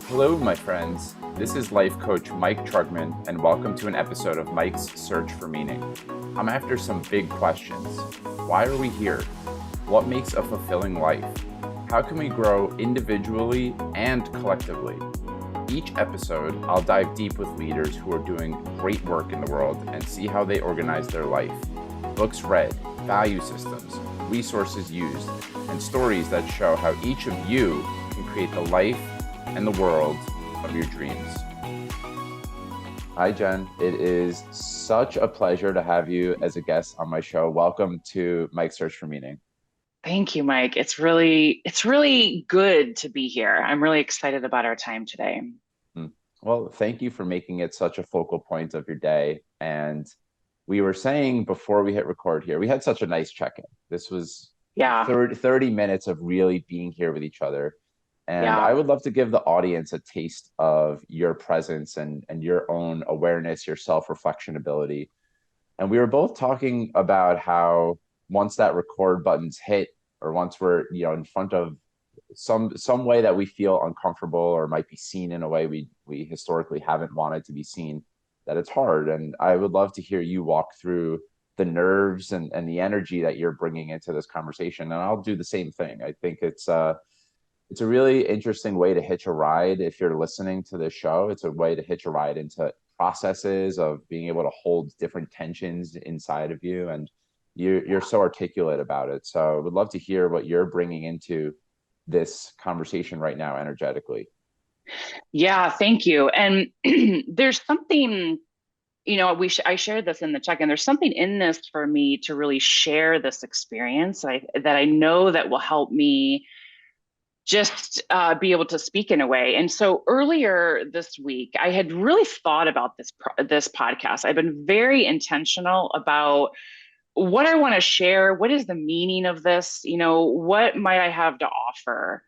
Hello, my friends. This is life coach Mike Trugman, and welcome to an episode of Mike's Search for Meaning. I'm after some big questions. Why are we here? What makes a fulfilling life? How can we grow individually and collectively? Each episode, I'll dive deep with leaders who are doing great work in the world and see how they organize their life. Books read, value systems, resources used, and stories that show how each of you can create the life and the world of your dreams. Hi, Jen. It is such a pleasure to have you as a guest on my show. Welcome to Mike's Search for Meaning. Thank you, Mike. It's really good to be here. I'm really excited about our time today. Hmm. Well, thank you for making it such a focal point of your day. And we were saying before we hit record here, we had such a nice check-in. This was Yeah, 30 minutes of really being here with each other. And I yeah. would love to give the audience a taste of your presence and your own awareness, your self-reflection ability. And we were both talking about how once that record button's hit, or once we're, in front of some way that we feel uncomfortable or might be seen in a way we historically haven't wanted to be seen, that it's hard. And I would love to hear you walk through the nerves and the energy that you're bringing into this conversation. And I'll do the same thing. I think it's a really interesting way to hitch a ride. If you're listening to this show, it's a way to hitch a ride into processes of being able to hold different tensions inside of you. And you're so articulate about it. So I would love to hear what you're bringing into this conversation right now energetically. Yeah, thank you. And there's something, I shared this in the check-in. There's something in this for me to really share this experience that I know that will help me just be able to speak in a way. And so earlier this week, I had really thought about this podcast. I've been very intentional about what I want to share. What is the meaning of this? What might I have to offer?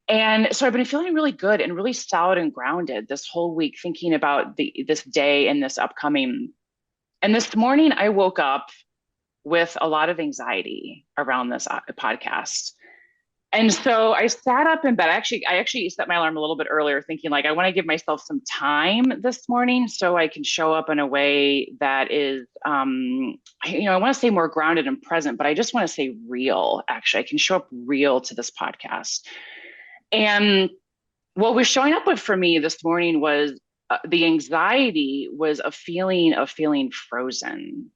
And so I've been feeling really good and really solid and grounded this whole week, thinking about this day and this upcoming. And this morning, I woke up with a lot of anxiety around this podcast. And so I sat up in bed. I actually set my alarm a little bit earlier, thinking like I want to give myself some time this morning so I can show up in a way that is, I want to say more grounded and present, but I just want to say real. Actually, I can show up real to this podcast. And what was showing up with for me this morning was the anxiety was a feeling of feeling frozen.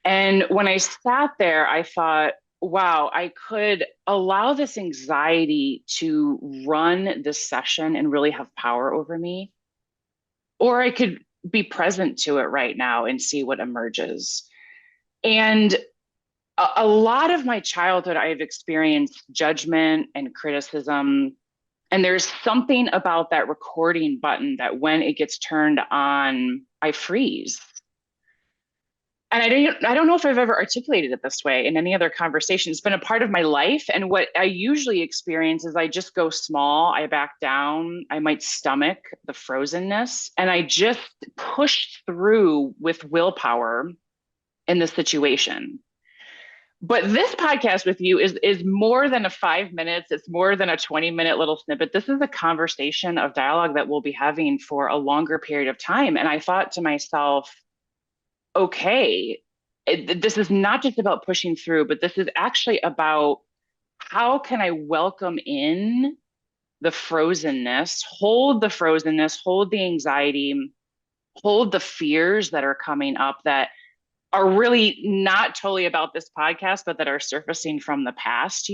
And when I sat there, I thought, wow, I could allow this anxiety to run this session and really have power over me, or I could be present to it right now and see what emerges. And a lot of my childhood, I've experienced judgment and criticism. And there's something about that recording button that when it gets turned on, I freeze. And I don't know if I've ever articulated it this way in any other conversation. It's been a part of my life. And what I usually experience is I just go small, I back down, I might stomach the frozenness, and I just push through with willpower in the situation. But this podcast with you is more than a 5 minutes. It's more than a 20-minute little snippet. This is a conversation of dialogue that we'll be having for a longer period of time. And I thought to myself, okay, this is not just about pushing through, but this is actually about how can I welcome in the frozenness, hold the anxiety, hold the fears that are coming up that are really not totally about this podcast, but that are surfacing from the past,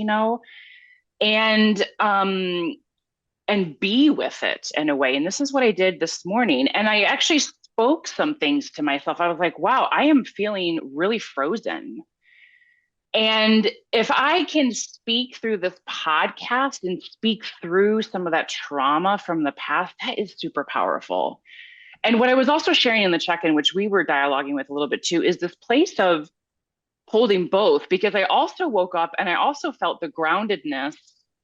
and and be with it in a way. And this is what I did this morning. And I actually spoke some things to myself. I was like, wow, I am feeling really frozen. And if I can speak through this podcast and speak through some of that trauma from the past, that is super powerful. And what I was also sharing in the check in, which we were dialoguing with a little bit too, is this place of holding both, because I also woke up and I also felt the groundedness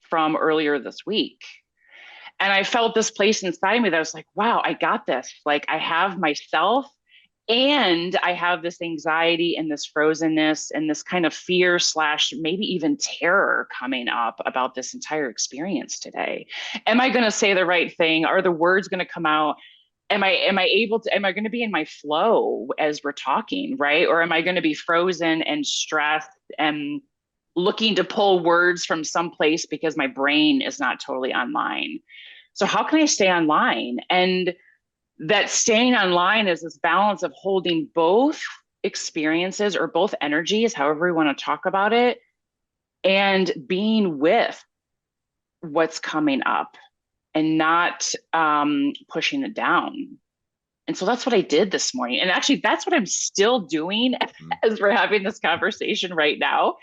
from earlier this week. And I felt this place inside me that was like, wow, I got this. Like I have myself And I have this anxiety and this frozenness and this kind of fear slash maybe even terror coming up about this entire experience today. Am I going to say the right thing? Are the words going to come out? Am I going to be in my flow as we're talking, right? Or am I going to be frozen and stressed and looking to pull words from someplace because my brain is not totally online? So how can I stay online? And that staying online is this balance of holding both experiences or both energies, however we want to talk about it, and being with what's coming up and not pushing it down. And so that's what I did this morning. And actually, that's what I'm still doing Mhm. as we're having this conversation right now.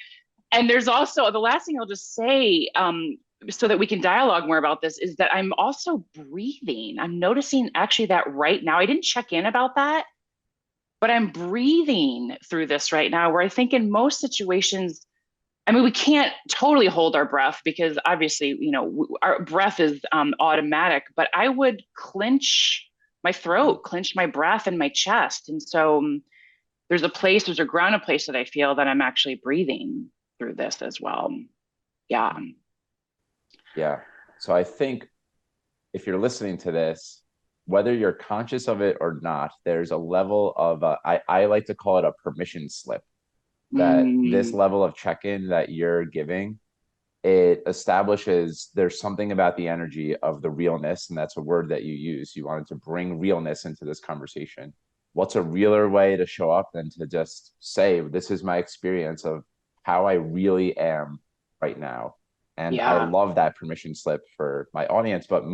And there's also the last thing I'll just say, so that we can dialogue more about this, is that I'm also breathing. I'm noticing actually that right now. I didn't check in about that, but I'm breathing through this right now, where I think in most situations, I mean, we can't totally hold our breath because obviously, our breath is automatic, but I would clench my Mhm. throat, clench my breath in my chest. And so there's a grounded place that I feel that I'm actually breathing through this as well. Yeah. Yeah. So I think if you're listening to this, whether you're conscious of it or not, there's a level of, I like to call it a permission slip, that this Mm, level of check-in that you're giving, it establishes there's something about the energy of the realness, and that's a word that you use. You wanted to bring realness into this conversation. What's a realer way to show up than to just say, this is my experience of how I really am right now? And I yeah. love that permission slip for my audience, but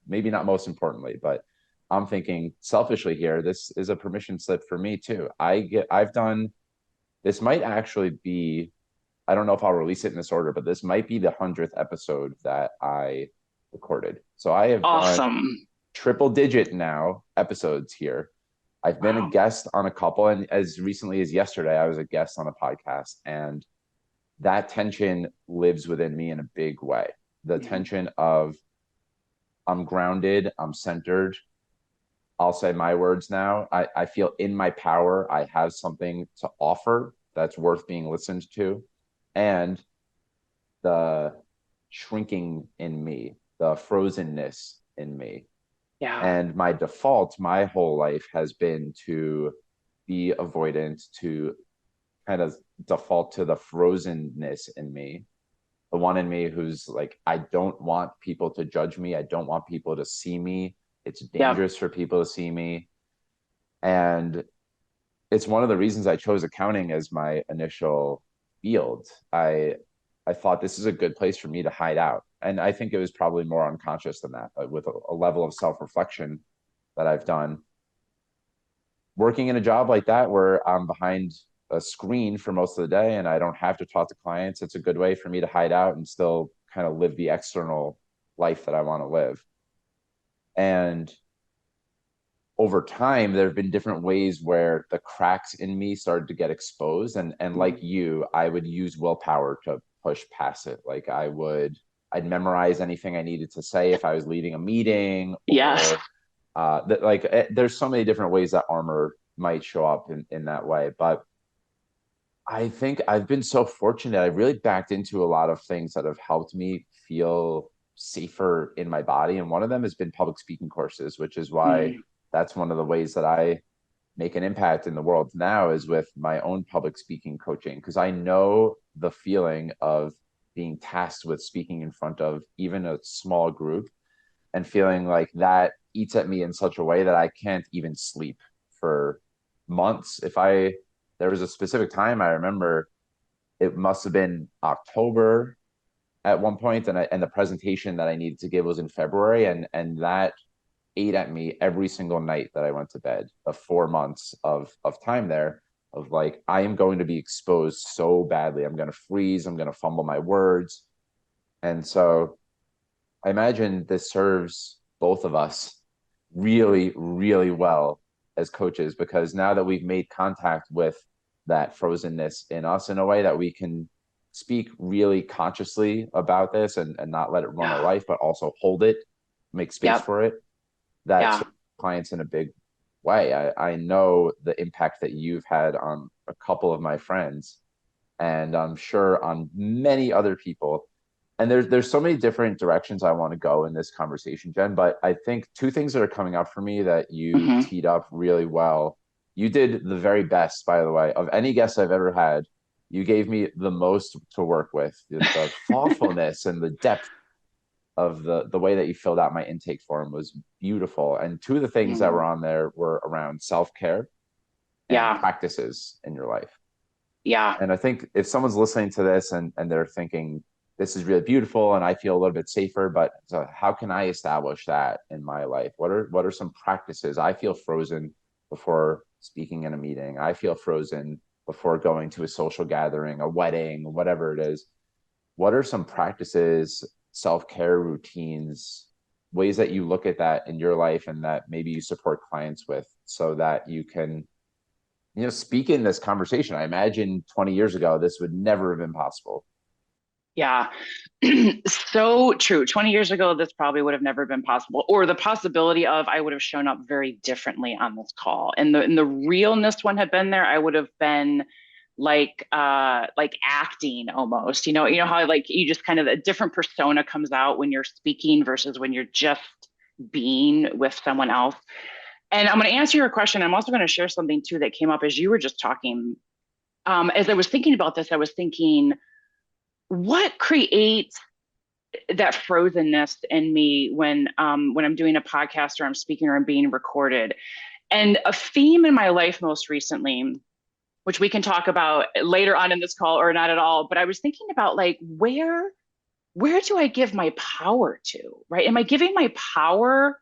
maybe not most importantly, but I'm thinking selfishly here, this is a permission slip for me too. I've done, this might actually be, I don't know if I'll release it in this order, but this might be the 100th episode that I recorded. So I have done Awesome. triple digit now episodes here. I've been a Wow. guest on a couple, and as recently as yesterday, I was a guest on a podcast, and that tension lives within me in a big way. The Mhm. tension of I'm grounded, I'm centered. I'll say my words now. I feel in my power. I have something to offer that's worth being listened to. And the shrinking in me, the frozenness in me. Yeah. And my default, my whole life has been to be avoidant, to kind of default to the frozenness in me, the one in me who's like, I don't want people to judge me. I don't want people to see me. It's Yep. dangerous for people to see me. And it's one of the reasons I chose accounting as my initial field. I thought this is a good place for me to hide out. And I think it was probably more unconscious than that, but with a level of self-reflection that I've done. Working in a job like that where I'm behind a screen for most of the day and I don't have to talk to clients, it's a good way for me to hide out and still kind of live the external life that I want to live. And over time, there have been different ways where the cracks in me started to get exposed. And like Mhm. you, I would use willpower to push past it. Like I'd memorize anything I needed to say if I was leading a meeting, Yes. or there's so many different ways that armor might show up in that way. But I think I've been so fortunate. I really backed into a lot of things that have helped me feel safer in my body. And one of them has been public speaking courses, which is why Mm. that's one of the ways that I make an impact in the world now is with my own public speaking coaching. Because I know the feeling of being tasked with speaking in front of even a small group and feeling like that eats at me in such a way that I can't even sleep for months. There was a specific time I remember, it must have been October at one point, and the presentation that I needed to give was in February, and that ate at me every single night that I went to bed. The 4 months of time there, of like, I am going to be exposed so badly. I'm going to freeze. I'm going to fumble my words, and so I imagine this serves both of us really, really well as coaches, because now that we've made contact with that frozenness in us in a way that we can speak really consciously about this and not let it run our Yeah. life, but also hold it, make space Yep. for it. That Yeah. serves clients in a big. way. I know the impact that you've had on a couple of my friends, and I'm sure on many other people. And there's so many different directions I want to go in this conversation, Jen. But I think two things that are coming up for me that you Hmm. teed up really well. You did the very best, by the way, of any guest I've ever had. You gave me the most to work with. The thoughtfulness and the depth of the way that you filled out my intake form was beautiful. And two of the things that were Mm. on there were around self-care and Yeah. practices in your life. Yeah. And I think if someone's listening to this and they're thinking, this is really beautiful and I feel a little bit safer, but so how can I establish that in my life? What are some practices? I feel frozen before speaking in a meeting. I feel frozen before going to a social gathering, a wedding, whatever it is. What are some practices, self-care routines, ways that you look at that in your life and that maybe you support clients with so that you can speak in this conversation? I imagine 20 years ago, this would never have been possible. Yeah. So true. 20 years ago, this probably would have never been possible, or the possibility of I would have shown up very differently on this call. And the realness one had been there, I would have been like acting almost. You know how like you just kind of a different persona comes out when you're speaking versus when you're just being with someone else. And I'm going to answer your question. I'm also going to share something too that came up as you were just talking. As I was thinking about this, I was thinking, what creates that frozenness in me when I'm doing a podcast or I'm speaking or I'm being recorded. And a theme in my life most recently, which we can talk about later on in this call or not at all, but I was thinking about like where do I give my power to? Right? Am I giving my power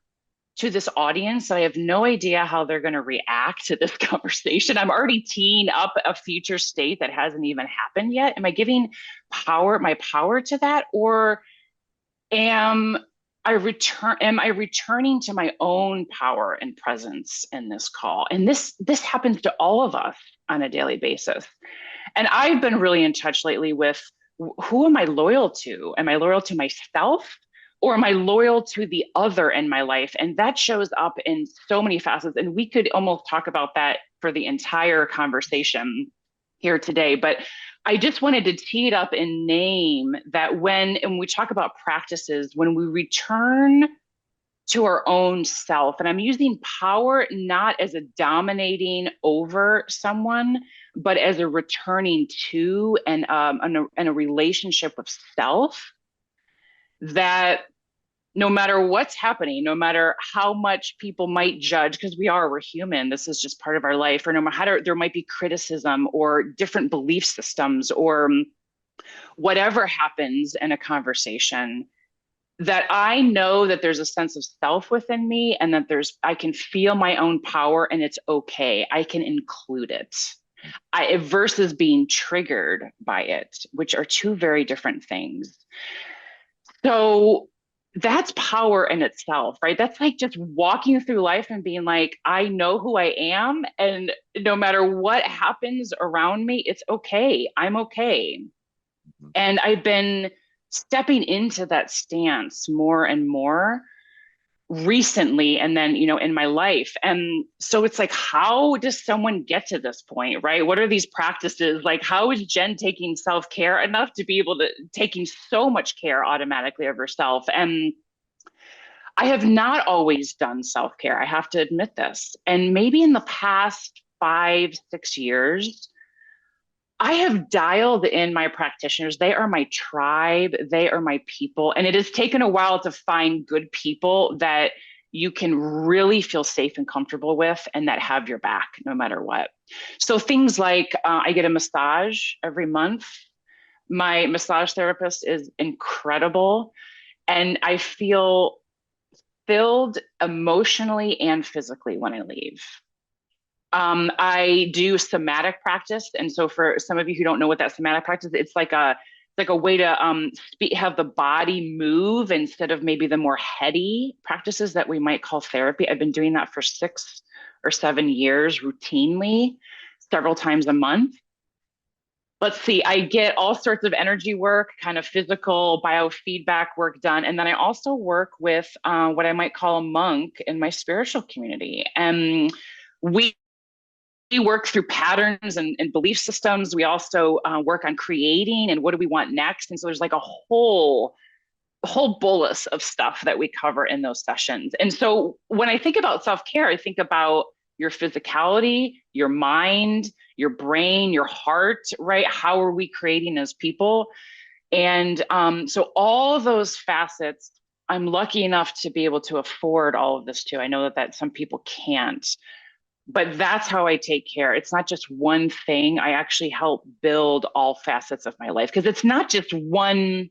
to this audience? I have no idea how they're going to react to this conversation. I'm already teeing up a future state that hasn't even happened yet. Am I giving my power to that? Or am am I returning to my own power and presence in this call? And this happens to all of us on a daily basis. And I've been really in touch lately with who am I loyal to? Am I loyal to myself, or am I loyal to the other in my life? And that shows up in so many facets. And we could almost talk about that for the entire conversation here today. But I just wanted to tee it up and name that and we talk about practices, when we return to our own self, and I'm using power not as a dominating over someone, but as a returning to and a relationship with self, that no matter what's happening, no matter how much people might judge, because we're human, this is just part of our life, or no matter how there might be criticism or different belief systems or whatever happens in a conversation, that I know that there's a sense of self within me and that I can feel my own power and it's okay. I can include it. Versus being triggered by it, which are two very different things. So that's power in itself, right? That's like just walking through life and being like, I know who I am. And no matter what happens around me, it's okay. I'm okay. Mhm. And I've been stepping into that stance more and more recently, and then in my life. And so it's like, how does someone get to this point, right? What are these practices? Like, how is Jen taking self-care enough to be able to taking so much care automatically of herself? And I have not always done self-care, I have to admit this. And maybe in the past 5, 6 years I have dialed in my practitioners. They are my tribe. They are my people. And it has taken a while to find good people that you can really feel safe and comfortable with and that have your back no matter what. So things like I get a massage every month. My massage therapist is incredible. And I feel filled emotionally and physically when I leave. I do somatic practice, and so for some of you who don't know what that somatic practice, it's like a way to have the body move instead of maybe the more heady practices that we might call therapy. I've been doing that for 6 or 7 years routinely, several times a month. let's see, I get all sorts of energy work, kind of physical biofeedback work done. And then I also work with what I might call a monk in my spiritual community. And we work through patterns and belief systems. We also work on creating and what do we want next. And so there's like a whole bolus of stuff that we cover in those sessions. And so when I think about self-care, I think about your physicality, your mind, your brain, your heart, right? How are we creating as people? And so all of those facets, I'm lucky enough to be able to afford all of this too. I know that some people can't, but that's how I take care. It's not just one thing. I actually help build all facets of my life because it's not just one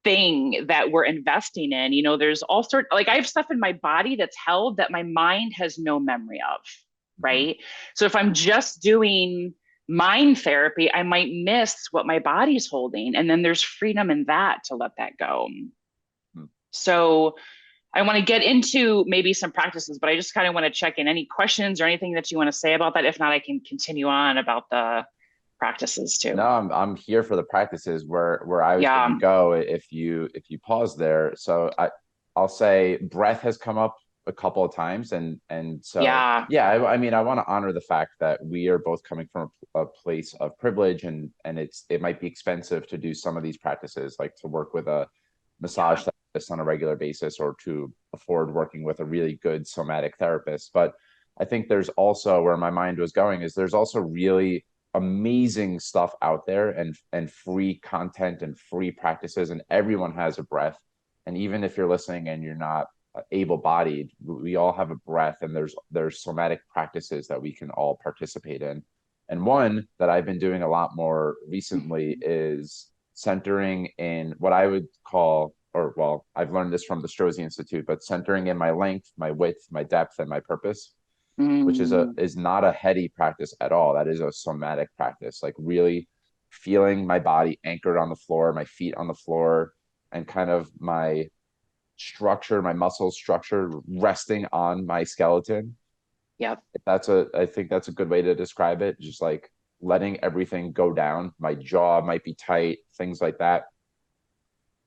thing that we're investing in. There's all sorts, like I have stuff in my body that's held that my mind has no memory of, Mhm. right? So if I'm just doing mind therapy, I might miss what my body's holding. And then there's freedom in that to let that go. Mhm. So I want to get into maybe some practices, but I just kind of want to check in any questions or anything that you want to say about that. If not, I can continue on about the practices No, too. I'm here for the practices where I was going to Yeah. go if you pause there. So I'll say breath has come up a couple of times, and so Yeah. yeah, I mean I want to honor the fact that we are both coming from a place of privilege, and it might be expensive to do some of these practices, like to work with a massage Yeah. therapist on a regular basis or to afford working with a really good somatic therapist. But I think there's also where my mind was going is there's also really amazing stuff out there and free content and free practices, and everyone has a breath. And even if you're listening and you're not able-bodied, we all have a breath, and there's somatic practices that we can all participate in. And one that I've been doing a lot more recently is centering in what I would call, or well, I've learned this from the Strozzi Institute, but centering in my length, my width, my depth, and my purpose, which Mm, is not a heady practice at all. That is a somatic practice, like really feeling my body anchored on the floor, my feet on the floor, and kind of my structure, my muscle structure resting on my skeleton. yep. I think that's a good way to describe it. Just like letting everything go down. My jaw might be tight, things like that.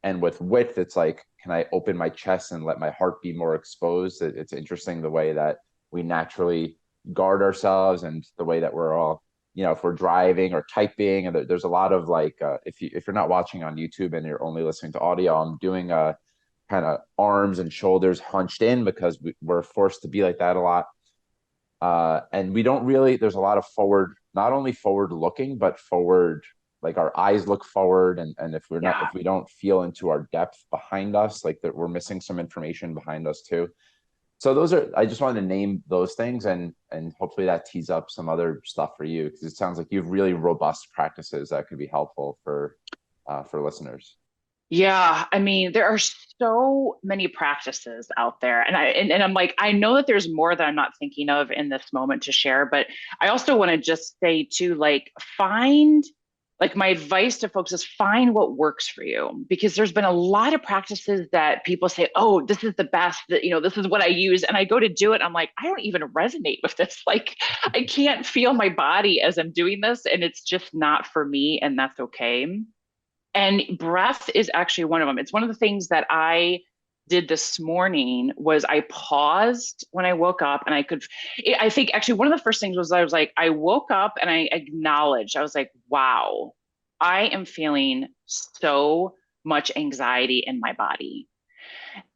And with width, it's like, can I open my chest and let my heart be more exposed? It's interesting the way that we naturally guard ourselves, and the way that we're all, if we're driving or typing, and there's a lot of like, if you're not watching on YouTube and you're only listening to audio, I'm doing a kind of arms and shoulders hunched in because we're forced to be like that a lot. And we don't really, there's a lot of forward, not only forward looking, but forward, like our eyes look forward. And if Yeah. we don't feel into our depth behind us, like that we're missing some information behind us too. So I just wanted to name those things, and hopefully that tees up some other stuff for you, because it sounds like you have really robust practices that could be helpful for listeners. Yeah. I mean, there are so many practices out there. And I'm like, I know that there's more that I'm not thinking of in this moment to share, but I also want to just say too, like, find like my advice to folks is find what works for you, because there's been a lot of practices that people say, oh, this is the best, that this is what I use, and I go to do it, I'm like, I don't even resonate with this. Like, I can't feel my body as I'm doing this, and it's just not for me, and that's okay. And breath is actually one of them. It's one of the things that I did this morning was I paused when I woke up, and I think actually one of the first things was I was like, I woke up and I acknowledged, I was like, wow, I am feeling so much anxiety in my body.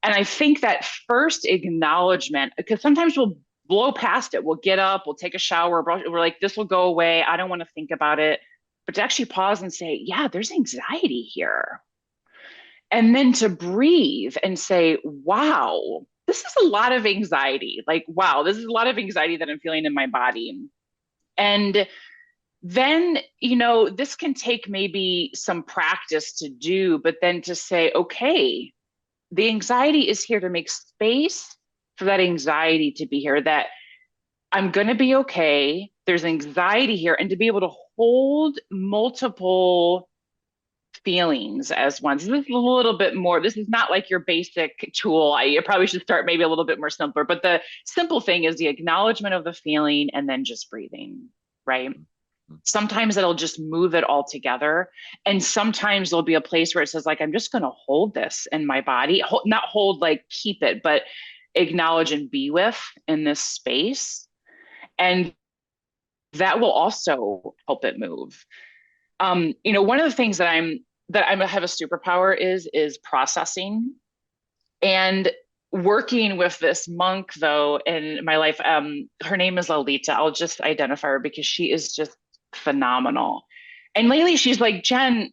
And I think that first acknowledgement, because sometimes we'll blow past it, we'll get up, we'll take a shower, we're like, this will go away, I don't want to think about it. But to actually pause and say, yeah, there's anxiety here. And then to breathe and say, wow, this is a lot of anxiety. Like, wow, this is a lot of anxiety that I'm feeling in my body. And then, this can take maybe some practice to do, but then to say, okay, the anxiety is here to make space for that anxiety to be here, that I'm going to be okay. There's anxiety here. And to be able to hold multiple feelings as one. So this is a little bit more, this is not like your basic tool. I probably should start maybe a little bit more simpler, but the simple thing is the acknowledgement of the feeling and then just breathing, right? Sometimes it'll just move it all together. And sometimes there'll be a place where it says, like, I'm just going to hold this in my body, not hold, like keep it, but acknowledge and be with in this space. And that will also help it move. One of the things that I have a superpower is processing. And working with this monk though in my life, her name is Lalita. I'll just identify her because she is just phenomenal. And lately she's like, Jen,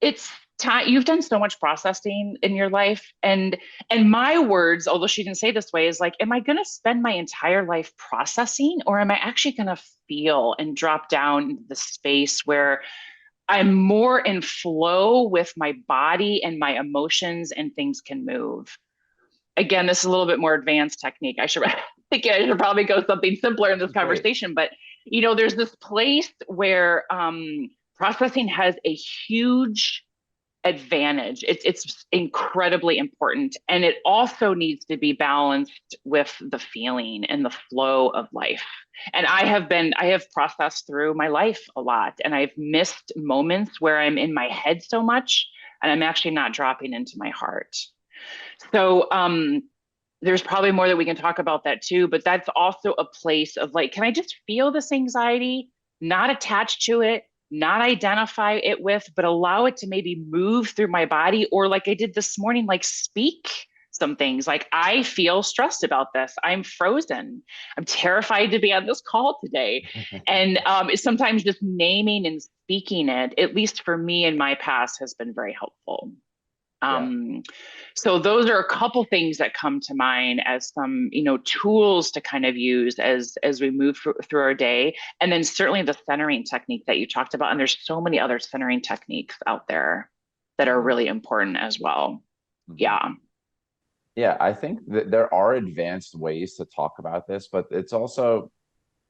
it's time. You've done so much processing in your life. And my words, although she didn't say this way, is like, am I gonna spend my entire life processing, or am I actually gonna feel and drop down into the space where I'm more in flow with my body and my emotions and things can move? Again, this is a little bit more advanced technique. I should probably go something simpler in this Great. conversation, but there's this place where processing has a huge advantage. It's incredibly important, and it also needs to be balanced with the feeling and the flow of life. And I have processed through my life a lot, and I've missed moments where I'm in my head so much, and I'm actually not dropping into my heart. So there's probably more that we can talk about that too, but that's also a place of like, can I just feel this anxiety, not attach to it, not identify it with, but allow it to maybe move through my body? Or like I did this morning, like speak some things like, I feel stressed about this. I'm frozen. I'm terrified to be on this call today. And sometimes just naming and speaking it, at least for me in my past, has been very helpful. Yeah. Um, so those are a couple things that come to mind as some, tools to kind of use as we move through our day. And then certainly the centering technique that you talked about. And there's so many other centering techniques out there that are Mhm. really important as well. Mhm. Yeah. Yeah, I think that there are advanced ways to talk about this, but it's also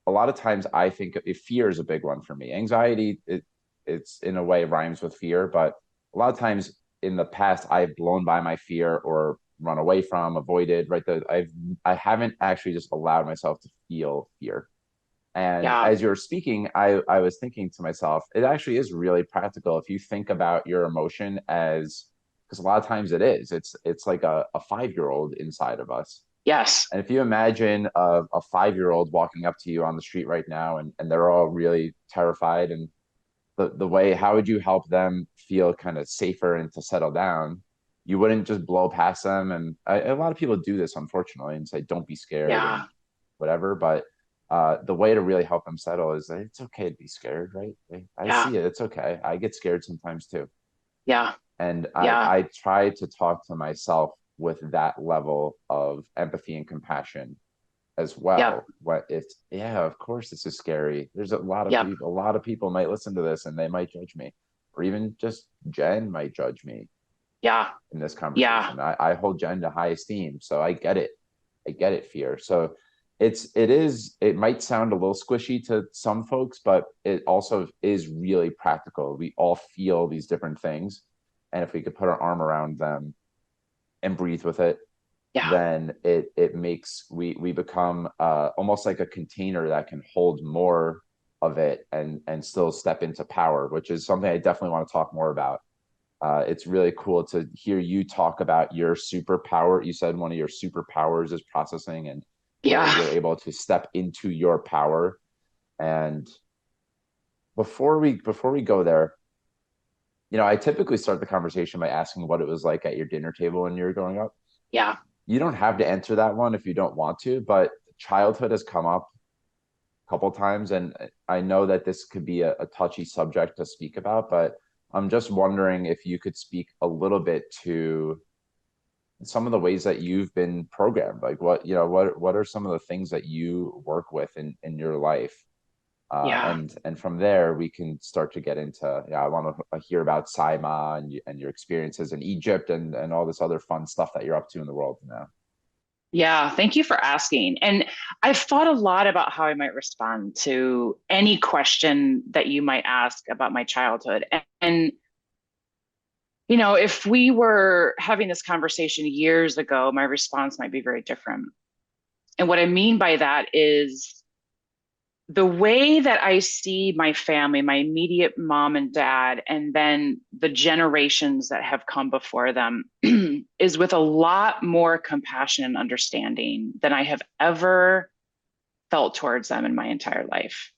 a lot of times I think fear is a big one for me. Anxiety, it's in a way rhymes with fear, but a lot of times in the past I've blown by my fear or run away from, avoided, right? I haven't actually just allowed myself to feel fear. And Yeah. as you're speaking, I was thinking to myself, it actually is really practical if you think about your emotion as, because a lot of times it is. It's like a 5-year-old inside of us. Yes. And if you imagine a 5-year-old walking up to you on the street right now, and they're all really terrified, and the way, how would you help them feel kind of safer and to settle down? You wouldn't just blow past them. And a lot of people do this, unfortunately, and say, don't be scared and Yeah. whatever. But the way to really help them settle is that it's okay to be scared, right? I Yeah. see it. It's okay. I get scared sometimes too. Yeah. And Yeah. I try to talk to myself with that level of empathy and compassion as Yep. well. What it's, yeah, of course this is scary. There's Yep. a lot of people might listen to this and they might judge me, or even just Jen might judge me Yeah. in this Yeah. conversation. I hold Jen to high esteem, so I get it. I get it, fear. So it might sound a little squishy to some folks, but it also is really practical. We all feel these different things. And if we could put our arm around them and breathe with it, Yeah. then it makes we become almost like a container that can hold more of it and still step into power, which is something I definitely want to talk more about. It's really cool to hear you talk about your superpower. You said one of your superpowers is processing, and where Yeah. you're able to step into your power. And before we go there, I typically start the conversation by asking what it was like at your dinner table when you were growing up. Yeah. You don't have to answer that one if you don't want to, but childhood has come up a couple times, and I know that this could be a touchy subject to speak about, but I'm just wondering if you could speak a little bit to some of the ways that you've been programmed. Like what are some of the things that you work with in your life? Yeah. And from there we can start to get into, yeah, I want to hear about Saima and your experiences in Egypt and all this other fun stuff that you're up to in the world now. Yeah, thank you for asking. And I've thought a lot about how I might respond to any question that you might ask about my childhood. And if we were having this conversation years ago, my response might be very different. And what I mean by that is the way that I see my family, my immediate mom and dad, and then the generations that have come before them is with a lot more compassion and understanding than I have ever felt towards them in my entire life.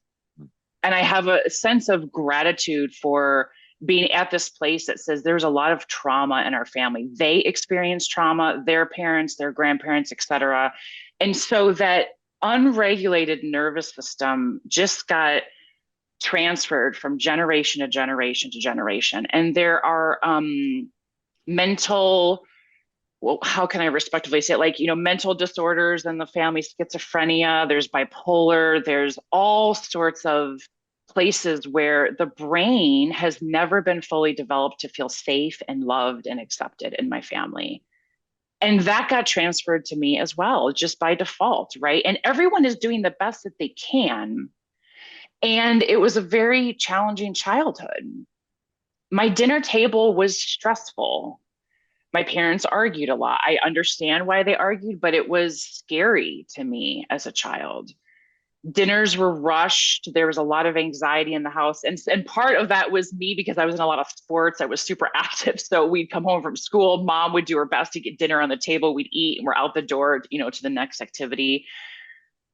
And I have a sense of gratitude for being at this place that says there's a lot of trauma in our family. They experienced trauma, their parents, their grandparents, et cetera. And so that unregulated nervous system just got transferred from generation to generation to generation. And there are mental, well, how can I respectively say it? Like, mental disorders in the family, schizophrenia, there's bipolar, there's all sorts of places where the brain has never been fully developed to feel safe and loved and accepted in my family. And that got transferred to me as well, just by default, right? And everyone is doing the best that they can. And it was a very challenging childhood. My dinner table was stressful. My parents argued a lot. I understand why they argued, but it was scary to me as a child. Dinners were rushed. There was a lot of anxiety in the house. And part of that was me because I was in a lot of sports. I was super active. So we'd come home from school. Mom would do her best to get dinner on the table. We'd eat and we're out the door, to the next activity.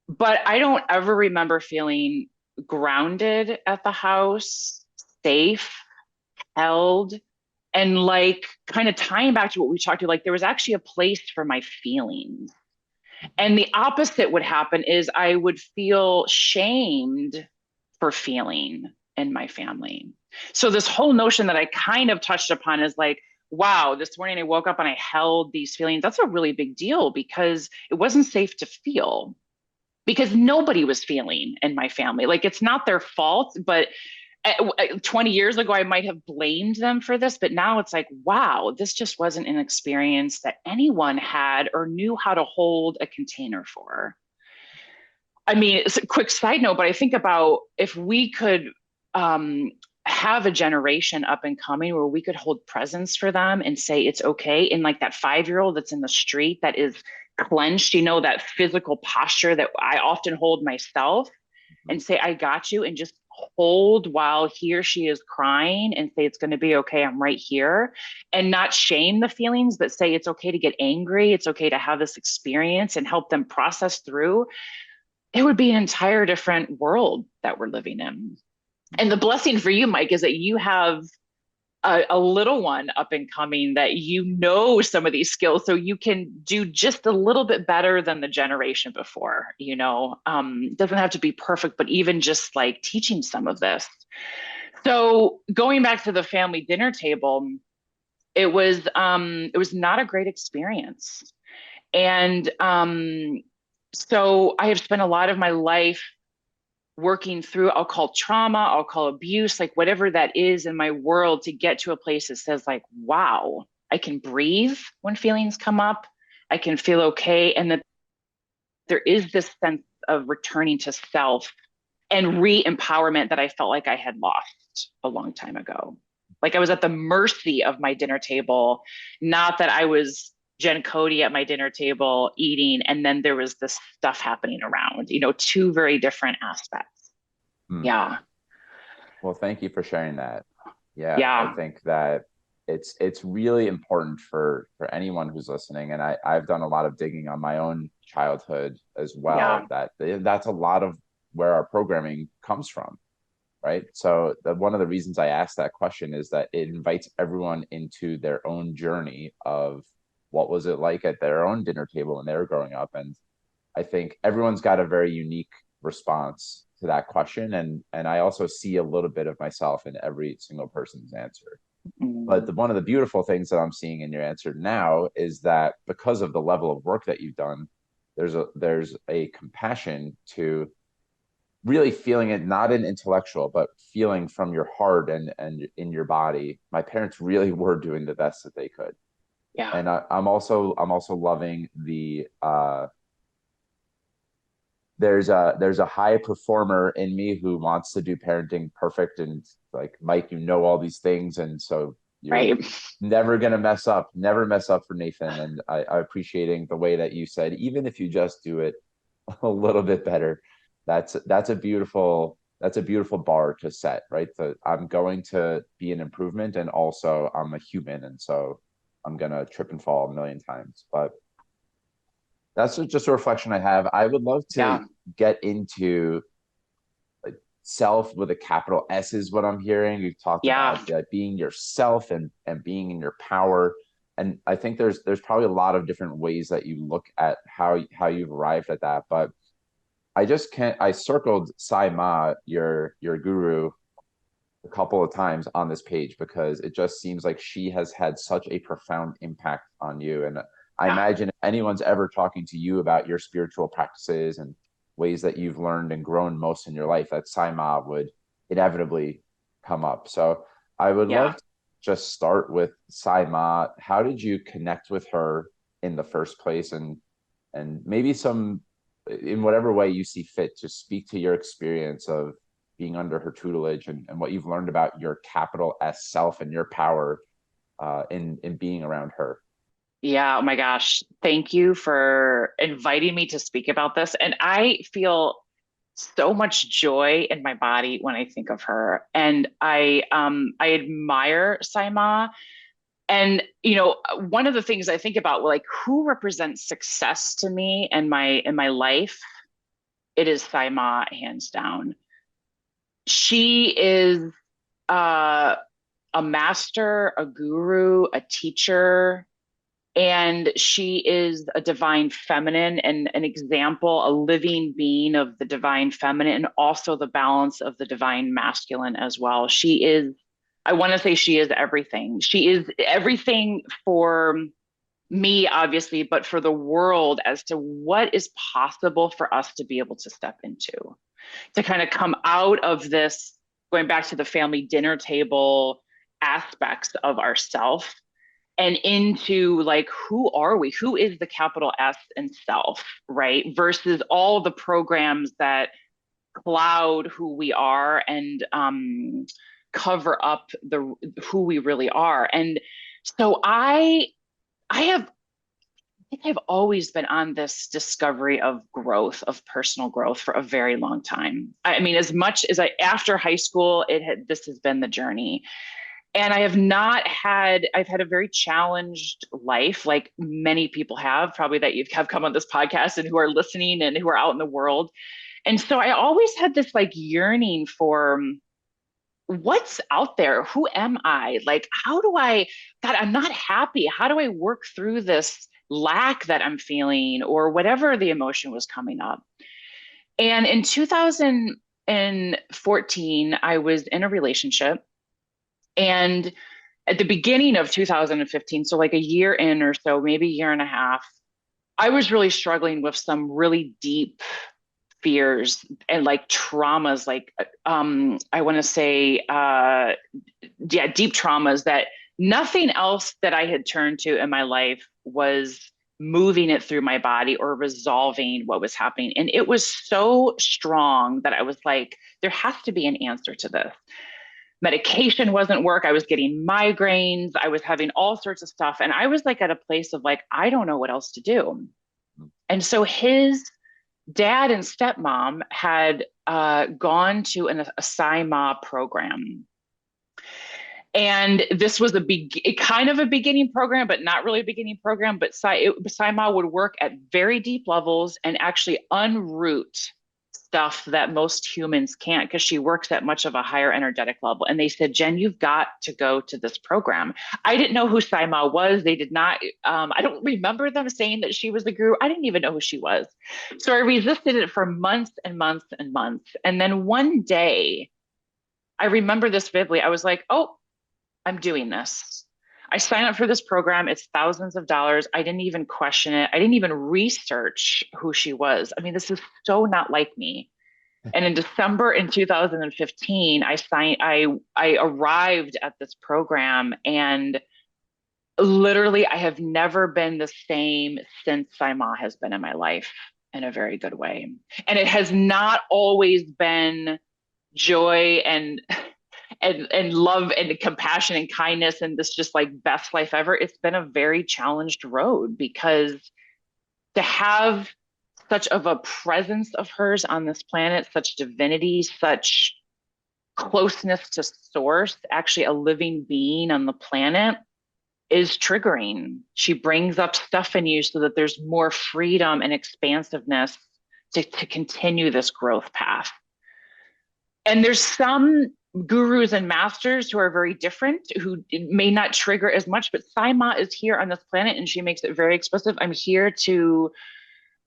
But I don't ever remember feeling grounded at the house, safe, held, and like kind of tying back to what we talked to, like there was actually a place for my feelings. And the opposite would happen is I would feel shamed for feeling in my family. So this whole notion that I kind of touched upon is like, wow, this morning I woke up and I held these feelings. That's a really big deal because it wasn't safe to feel because nobody was feeling in my family. Like it's not their fault, but 20 years ago, I might have blamed them for this, but now it's like, wow, this just wasn't an experience that anyone had or knew how to hold a container for. I mean, it's a quick side note, but I think about if we could have a generation up and coming where we could hold presence for them and say it's okay. And like that 5-year-old that's in the street that is clenched, that physical posture that I often hold myself and say, I got you, and just hold while he or she is crying and say, it's going to be okay. I'm right here. And not shame the feelings, but say, it's okay to get angry. It's okay to have this experience and help them process through. It would be an entire different world that we're living in. And the blessing for you, Mike, is that you have a little one up and coming that some of these skills so you can do just a little bit better than the generation before. Doesn't have to be perfect, but even just like teaching some of this. So going back to the family dinner table, it was not a great experience. And so I have spent a lot of my life working through, I'll call trauma, I'll call abuse, like whatever that is in my world to get to a place that says like, wow, I can breathe when feelings come up. I can feel okay. And that there is this sense of returning to self and re-empowerment that I felt like I had lost a long time ago. Like I was at the mercy of my dinner table, not that I was Jen Cody at my dinner table eating, and then there was this stuff happening around, two very different aspects. Hmm. Yeah. Well, thank you for sharing that. Yeah, I Yeah. think that it's really important for anyone who's listening, and I've done a lot of digging on my own childhood as Yeah. well. That's a lot of where our programming comes from, right? So one of the reasons I asked that question is that it invites everyone into their own journey of what was it like at their own dinner table when they were growing up. And I think everyone's got a very unique response to that question. And I also see a little bit of myself in every single person's answer. But Mm. one of the beautiful things that I'm seeing in your answer now is that because of the level of work that you've done, there's a compassion to really feeling it, not an intellectual, but feeling from your heart and in your body. My parents really were doing the best that they could. Yeah. And I'm also loving the there's a high performer in me who wants to do parenting perfect, and like, Mike, all these things, and so you're Right. never gonna never mess up for Nathan. And I appreciating the way that you said, even if you just do it a little bit better, that's a beautiful bar to set, right? So I'm going to be an improvement, and also I'm a human, and so I'm gonna trip and fall a million times. But that's just a reflection I have. I would love to Yeah. get into like self with a capital S is what I'm hearing. We've talked Yeah. about being yourself and being in your power. And I think there's probably a lot of different ways that you look at how you've arrived at that. But I just can't. I circled Sai Ma, your guru, a couple of times on this page because it just seems like she has had such a profound impact on you. And I Yeah. imagine if anyone's ever talking to you about your spiritual practices and ways that you've learned and grown most in your life, that Sai Ma would inevitably come up. So I would love Yeah. to just start with Sai Ma. How did you connect with her in the first place? And maybe some, in whatever way you see fit, to speak to your experience of being under her tutelage and what you've learned about your capital S self and your power in being around her. Yeah. Oh my gosh. Thank you for inviting me to speak about this. And I feel so much joy in my body when I think of her. And I admire Saima. And one of the things I think about, like, who represents success to me and my life, it is Saima, hands down. She is uh a master, a guru, a teacher, and she is a divine feminine and an example, a living being of the divine feminine, and also the balance of the divine masculine as well. She is, I want to say, she is everything. She is everything for me, obviously, but for the world, as to what is possible for us to be able to step into, to kind of come out of this, going back to the family dinner table aspects of ourself and into, like, who are we, who is the capital S in self, right, versus all the programs that cloud who we are and cover up the who we really are. And so I have, I think I've always been on this discovery of growth, of personal growth, for a very long time. I mean, as much as after high school, this has been the journey. And I've had a very challenged life, like many people have, probably, that have come on this podcast and who are listening and who are out in the world. And so I always had this, like, yearning for what's out there. Who am I? Like, God, I'm not happy. How do I work through this lack that I'm feeling, or whatever the emotion was coming up? And in 2014, I was in a relationship. And at the beginning of 2015, so like a year in or so, maybe a year and a half, I was really struggling with some really deep fears and, like, traumas, like, I want to say, yeah, deep traumas that nothing else that I had turned to in my life was moving it through my body or resolving what was happening. And it was so strong that I was like, there has to be an answer to this. Medication wasn't work. I was getting migraines. I was having all sorts of stuff. And I was, like, at a place of, like, I don't know what else to do. And so his dad and stepmom had gone to a SIMA program. And this was kind of a beginning program, but not really a beginning program. But SIMA would work at very deep levels and actually unroot stuff that most humans can't, because she works at much of a higher energetic level. And they said, Jen, you've got to go to this program. I didn't know who Saima was. They did not, I don't remember them saying that she was the guru. I didn't even know who she was. So I resisted it for months and months and months. And then one day, I remember this vividly. I was like, oh, I'm doing this. I signed up for this program. It's thousands of dollars. I didn't even question it. I didn't even research who she was. I mean, this is so not like me. And in December in 2015, I arrived at this program, and literally I have never been the same since Saima has been in my life, in a very good way. And it has not always been joy and love and compassion and kindness and this just, like, best life ever. It's been a very challenged road, because to have such of a presence of hers on this planet, such divinity, such closeness to source, actually a living being on the planet, is triggering. She brings up stuff in you so that there's more freedom and expansiveness to continue this growth path. And there's some gurus and masters who are very different, who may not trigger as much, but Saima is here on this planet and she makes it very explicit. I'm here to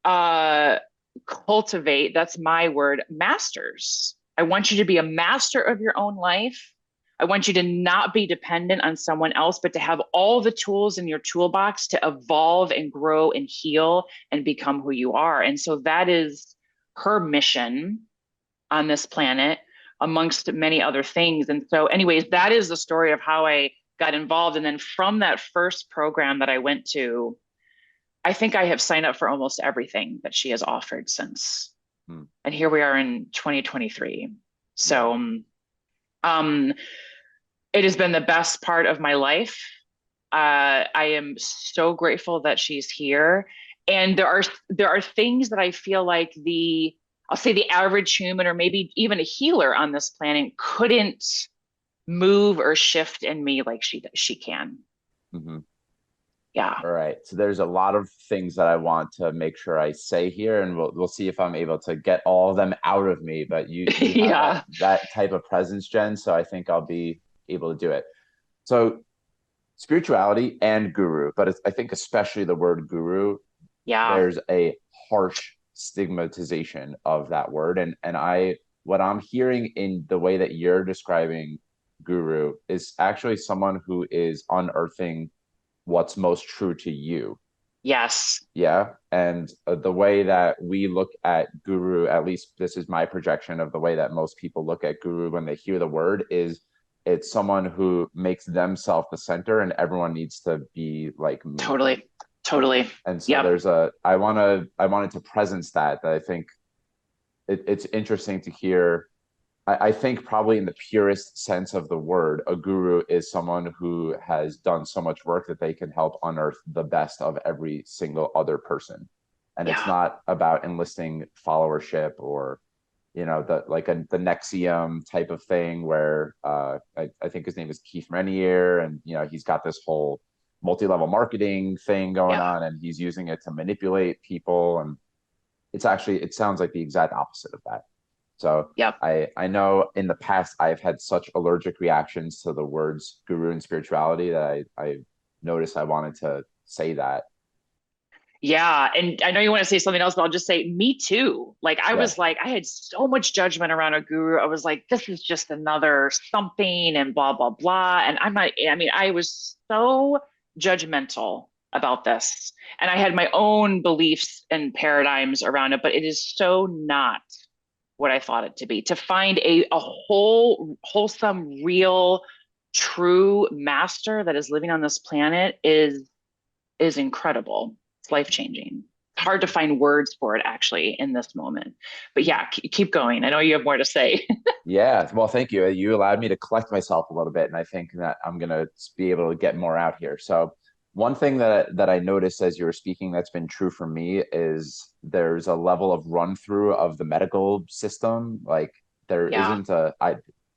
uh, cultivate, that's my word, masters. I want you to be a master of your own life. I want you to not be dependent on someone else, but to have all the tools in your toolbox to evolve and grow and heal and become who you are. And so that is her mission on this planet, amongst many other things. And so, anyways, that is the story of how I got involved. And then from that first program that I went to, I think I have signed up for almost everything that she has offered since. Hmm. And here we are in 2023. Yeah. So it has been the best part of my life. I am so grateful that she's here. And there are things that I feel like I'll say the average human or maybe even a healer on this planet couldn't move or shift in me like she can. Mm-hmm. Yeah. All right. So there's a lot of things that I want to make sure I say here, and we'll see if I'm able to get all of them out of me. But you have Yeah. that type of presence, Jen, so I think I'll be able to do it. So spirituality and guru, but I think especially the word guru, Yeah. there's a harsh stigmatization of that word, and what I'm hearing in the way that you're describing guru is actually someone who is unearthing what's most true to you. Yes. Yeah. And the way that we look at guru, at least this is my projection of the way that most people look at guru when they hear the word, is it's someone who makes themselves the center and everyone needs to be like me. Totally. Totally. And so Yep. I wanted to presence that I think it's interesting to hear. I think probably in the purest sense of the word, a guru is someone who has done so much work that they can help unearth the best of every single other person. And it's Yeah. not about enlisting followership or, the Nexium type of thing where I think his name is Keith Renier, and he's got this whole multi-level marketing thing going Yeah. on, and he's using it to manipulate people. And it sounds like the exact opposite of that. So Yep. I know in the past I've had such allergic reactions to the words guru and spirituality that I noticed I wanted to say that. Yeah. And I know you want to say something else, but I'll just say me too. Like I Yeah. was like, I had so much judgment around a guru. I was like, this is just another something and blah, blah, blah. And I'm not, I mean, I was so judgmental about this. And I had my own beliefs and paradigms around it, but it is so not what I thought it to be. To find a wholesome, real, true master that is living on this planet is incredible. It's life changing. It's hard to find words for it actually in this moment. But yeah, keep going. I know you have more to say. Yeah. Well, thank you. You allowed me to collect myself a little bit, and I think that I'm gonna be able to get more out here. So one thing that I noticed as you were speaking that's been true for me is there's a level of run through of the medical system. Like there Yeah. isn't I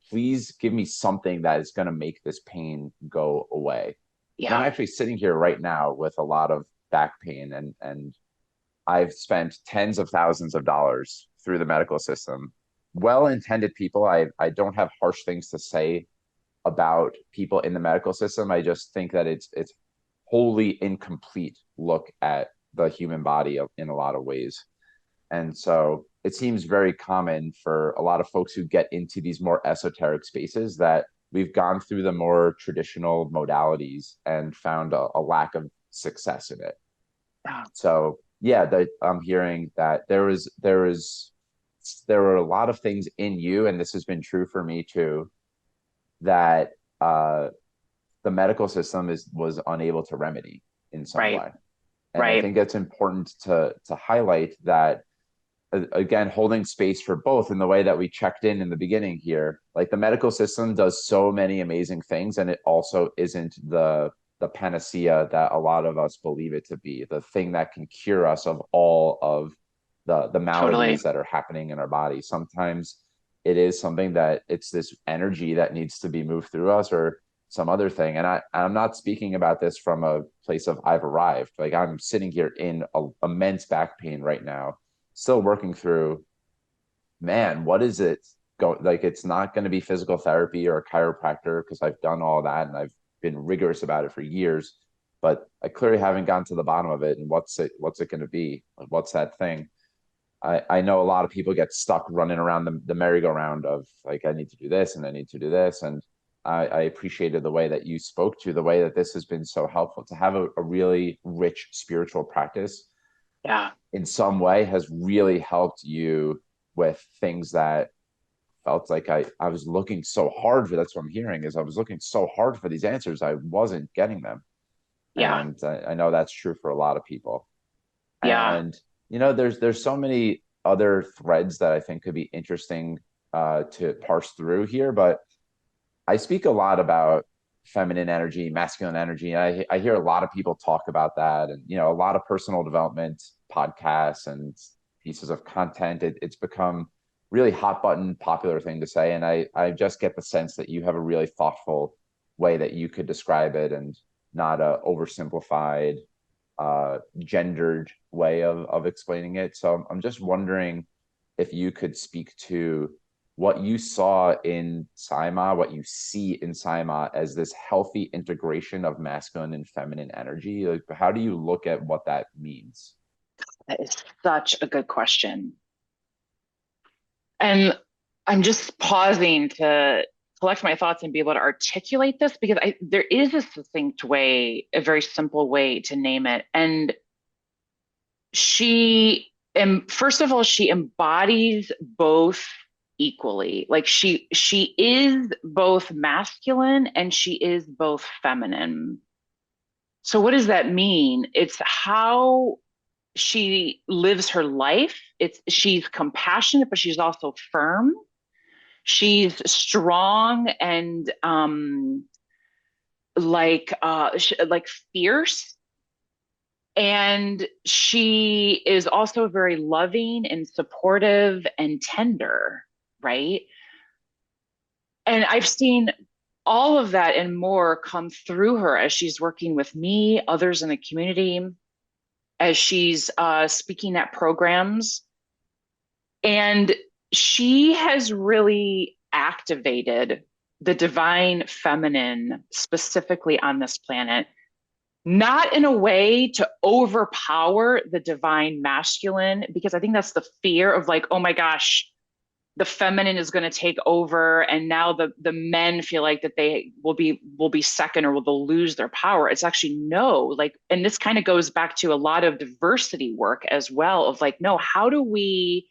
please give me something that is gonna make this pain go away. And I'm Yeah. actually sitting here right now with a lot of back pain, and I've spent tens of thousands of dollars through the medical system. Well-intended people. I don't have harsh things to say about people in the medical system. I just think that it's wholly incomplete look at the human body in a lot of ways. And so it seems very common for a lot of folks who get into these more esoteric spaces that we've gone through the more traditional modalities and found a lack of success in it. Yeah. So yeah, I'm hearing that there were a lot of things in you, and this has been true for me too, that the medical system was unable to remedy in some Right. way. And I Right. think it's important to highlight that again, holding space for both in the way that we checked in the beginning here. Like the medical system does so many amazing things, and it also isn't the panacea that a lot of us believe it to be, the thing that can cure us of all of the maladies Totally. that are happening in our body. Sometimes it is something that it's this energy that needs to be moved through us, or some other thing. And I'm not speaking about this from a place of I've arrived. Like, I'm sitting here in immense back pain right now, still working through, man, what is it go like? It's not going to be physical therapy or a chiropractor, because I've done all that and I've been rigorous about it for years, but I clearly haven't gotten to the bottom of it. And what's it going to be? Like, what's that thing? I know a lot of people get stuck running around the merry-go-round of, like, I need to do this and I need to do this. And I appreciated the way that you spoke to the way that this has been so helpful to have a really rich spiritual practice Yeah. in some way has really helped you with things that felt like I was looking so hard for. That's what I'm hearing, is I was looking so hard for these answers. I wasn't getting them. Yeah. And I know that's true for a lot of people. Yeah. And there's so many other threads that I think could be interesting to parse through here. But I speak a lot about feminine energy, masculine energy, and I hear a lot of people talk about that, and a lot of personal development podcasts and pieces of content. It's become really hot button popular thing to say, and I just get the sense that you have a really thoughtful way that you could describe it, and not a oversimplified gendered way of explaining it. So I'm just wondering if you could speak to what you saw in Saima, what you see in Saima as this healthy integration of masculine and feminine energy. Like, how do you look at what that means? That is such a good question. And I'm just pausing to collect my thoughts and be able to articulate this because there is a succinct way, a very simple way to name it. And and first of all, she embodies both equally. Like she is both masculine and she is both feminine. So what does that mean? It's how she lives her life. She's compassionate, but she's also firm. She's strong and like fierce, and she is also very loving and supportive and tender, right? And I've seen all of that and more come through her as she's working with me, others in the community, as she's speaking at programs. And she has really activated the divine feminine specifically on this planet, not in a way to overpower the divine masculine, because I think that's the fear of like, oh my gosh, the feminine is going to take over, and now the men feel like that they will be second, or will they'll lose their power. It's actually no, like, and this kind of goes back to a lot of diversity work as well, of like, no, how do we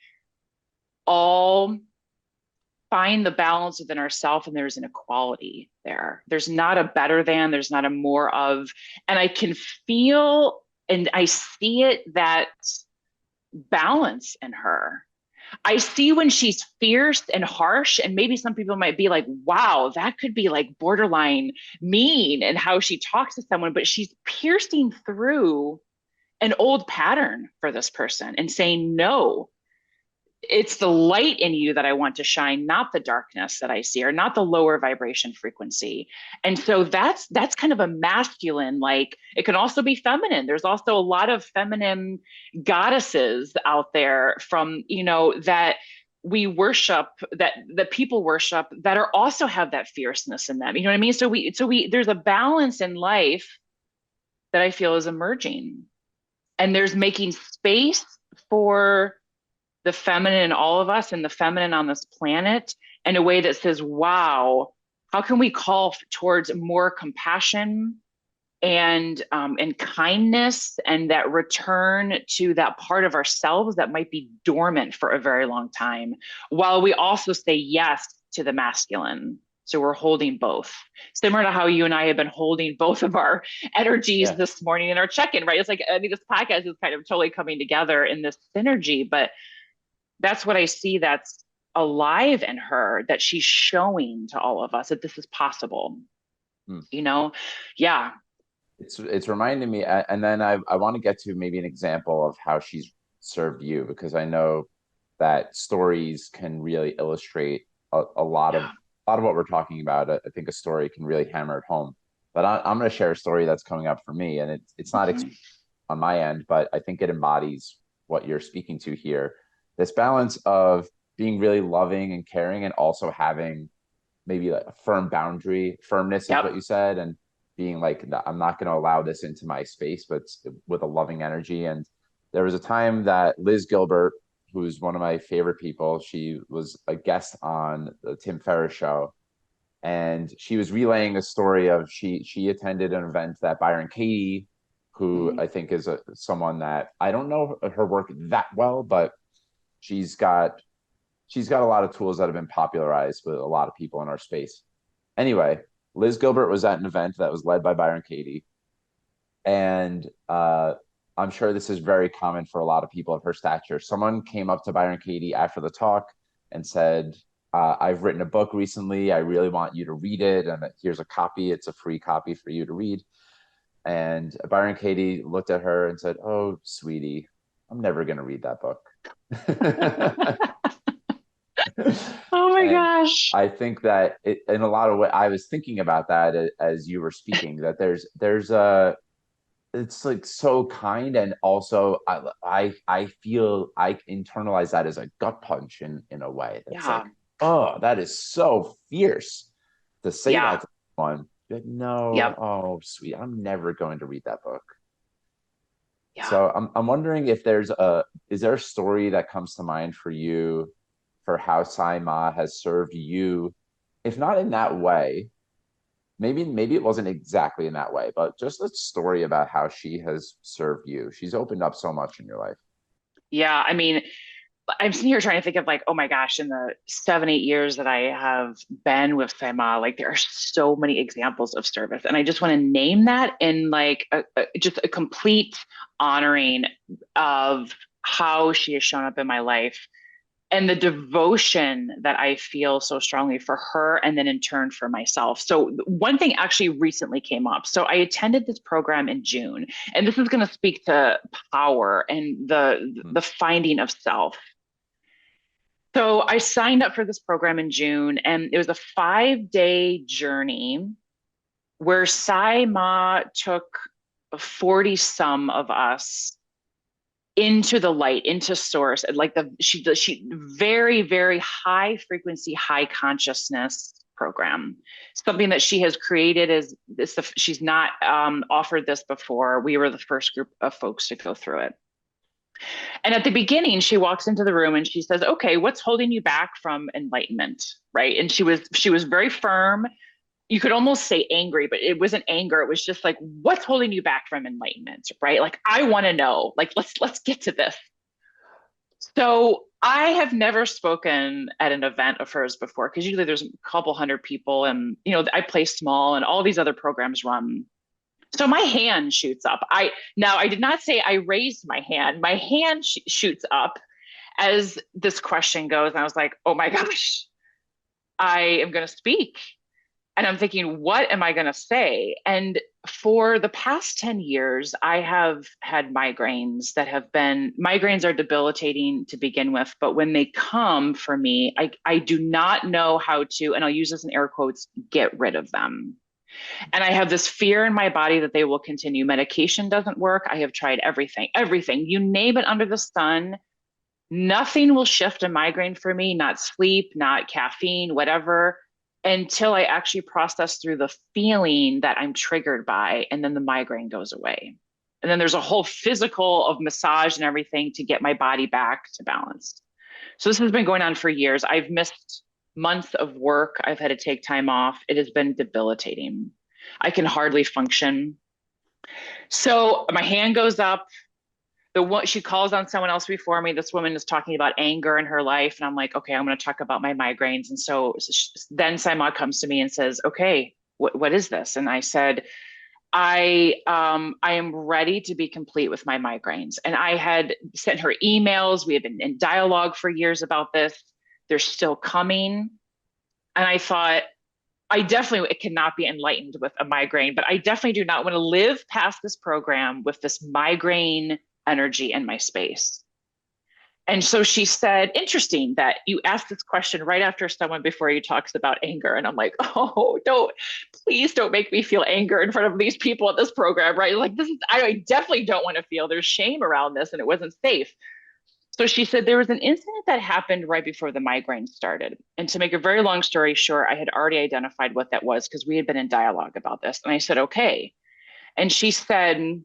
all find the balance within ourselves, and there's an equality there. There's not a better than, there's not a more of. And I can feel and I see it, that balance in her. I see when she's fierce and harsh, and maybe some people might be like, wow, that could be like borderline mean and how she talks to someone, but she's piercing through an old pattern for this person and saying, no, it's the light in you that I want to shine, not the darkness that I see, or not the lower vibration frequency. And so that's kind of a masculine, like it can also be feminine. There's also a lot of feminine goddesses out there from, that we worship, that people worship, that are also have that fierceness in them. You know what I mean? So we there's a balance in life that I feel is emerging. And there's making space for the feminine in all of us and the feminine on this planet in a way that says, wow, how can we call towards more compassion and kindness, and that return to that part of ourselves that might be dormant for a very long time, while we also say yes to the masculine. So we're holding both, similar to how you and I have been holding both of our energies Yeah. this morning in our check-in, right? It's like, I mean, this podcast is kind of totally coming together in this synergy, but that's what I see that's alive in her, that she's showing to all of us that this is possible, Hmm. you know? Yeah. It's reminding me, and then I want to get to maybe an example of how she's served you? Because I know that stories can really illustrate a Yeah. lot of what we're talking about. I think a story can really hammer it home. But I'm going to share a story that's coming up for me, and it's not Mhm. on my end, but I think it embodies what you're speaking to here. This balance of being really loving and caring, and also having maybe like a firm boundary. Firmness is what Yep. you said, and being like, I'm not going to allow this into my space, but with a loving energy. And there was a time that Liz Gilbert, who's one of my favorite people, she was a guest on the Tim Ferriss show, and she was relaying a story of she attended an event that Byron Katie, who Mhm. I think is someone that I don't know her work that well, but she's got she's got a lot of tools that have been popularized with a lot of people in our space. Anyway, Liz Gilbert was at an event that was led by Byron Katie, and I'm sure this is very common for a lot of people of her stature. Someone came up to Byron Katie after the talk and said, I've written a book recently. I really want you to read it. And here's a copy. It's a free copy for you to read. And Byron Katie looked at her and said, "Oh, sweetie, I'm never going to read that book." Oh my And gosh. I think that in a lot of ways, I was thinking about that as you were speaking, that there's a it's like so kind, and also I feel I internalize that as a gut punch in a way that's Yeah. like, oh, that is so fierce to say Yeah. that to someone. Like, no, Yep. oh sweet, I'm never going to read that book. Yeah. So I'm wondering if is there a story that comes to mind for you for how Sai Ma has served you, if not in that way, maybe it wasn't exactly in that way, but just a story about how she has served you. She's opened up so much in your life. Yeah. I mean, I'm sitting here trying to think of like, oh my gosh, in the 7, 8 years that I have been with Fema, like there are so many examples of service. And I just want to name that in like just a complete honoring of how she has shown up in my life and the devotion that I feel so strongly for her and then in turn for myself. So one thing actually recently came up. So I attended this program in June, and this is going to speak to power and Mm. the finding of self. So I signed up for this program in June, and it was a 5 day journey where Sai Ma took 40 some of us into the light, into source, like she very, very high frequency, high consciousness program. Something that she has created is this. She's not offered this before. We were the first group of folks to go through it. And at the beginning, she walks into the room and she says, "Okay, what's holding you back from enlightenment?" Right? And she was very firm. You could almost say angry, but it wasn't anger. It was just like, "What's holding you back from enlightenment?" Right? Like, I want to know. Like, let's get to this. So I have never spoken at an event of hers before because usually there's a couple hundred people, and I play small, and all these other programs run. So my hand shoots up. I did not say I raised my hand. My hand shoots up as this question goes, and I was like, "Oh my gosh, I am going to speak." And I'm thinking, what am I going to say? And for the past 10 years, I have had migraines are debilitating to begin with. But when they come for me, I do not know how to, and I'll use this in air quotes, get rid of them. And I have this fear in my body that they will continue. Medication doesn't work. I have tried everything, you name it under the sun. Nothing will shift a migraine for me, not sleep, not caffeine, whatever, until I actually process through the feeling that I'm triggered by, and then the migraine goes away. And then there's a whole physical of massage and everything to get my body back to balance. So this has been going on for years. I've missed months of work. I've had to take time off. It has been debilitating. I can hardly function. So my hand goes up. The one she calls on someone else before me. This woman is talking about anger in her life, and I'm like, okay, I'm going to talk about my migraines. And then Simon comes to me and says, okay, what is this? And I said, I am ready to be complete with my migraines. And I had sent her emails. We had been in dialogue for years about this. They're still coming. And I thought, I definitely it cannot be enlightened with a migraine, but I definitely do not want to live past this program with this migraine energy in my space. And so she said, interesting that you asked this question right after someone before you talks about anger. And I'm like, oh, please don't make me feel anger in front of these people at this program, right? Like, I definitely don't want to feel there's shame around this and it wasn't safe. So she said there was an incident that happened right before the migraine started. And to make a very long story short, I had already identified what that was because we had been in dialogue about this. And I said, okay. And she said,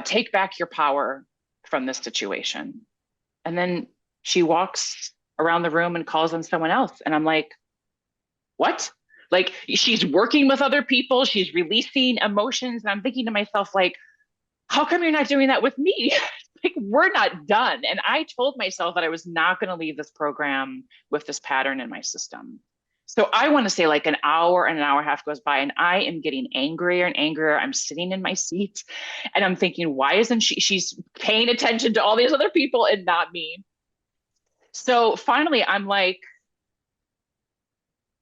take back your power from this situation. And then she walks around the room and calls on someone else. And I'm like, what? Like she's working with other people, she's releasing emotions. And I'm thinking to myself, like, how come you're not doing that with me? Like, we're not done. And I told myself that I was not going to leave this program with this pattern in my system. So I want to say like an hour and an hour and a half goes by and I am getting angrier and angrier. I'm sitting in my seat and I'm thinking, why isn't she's paying attention to all these other people and not me? So finally, I'm like,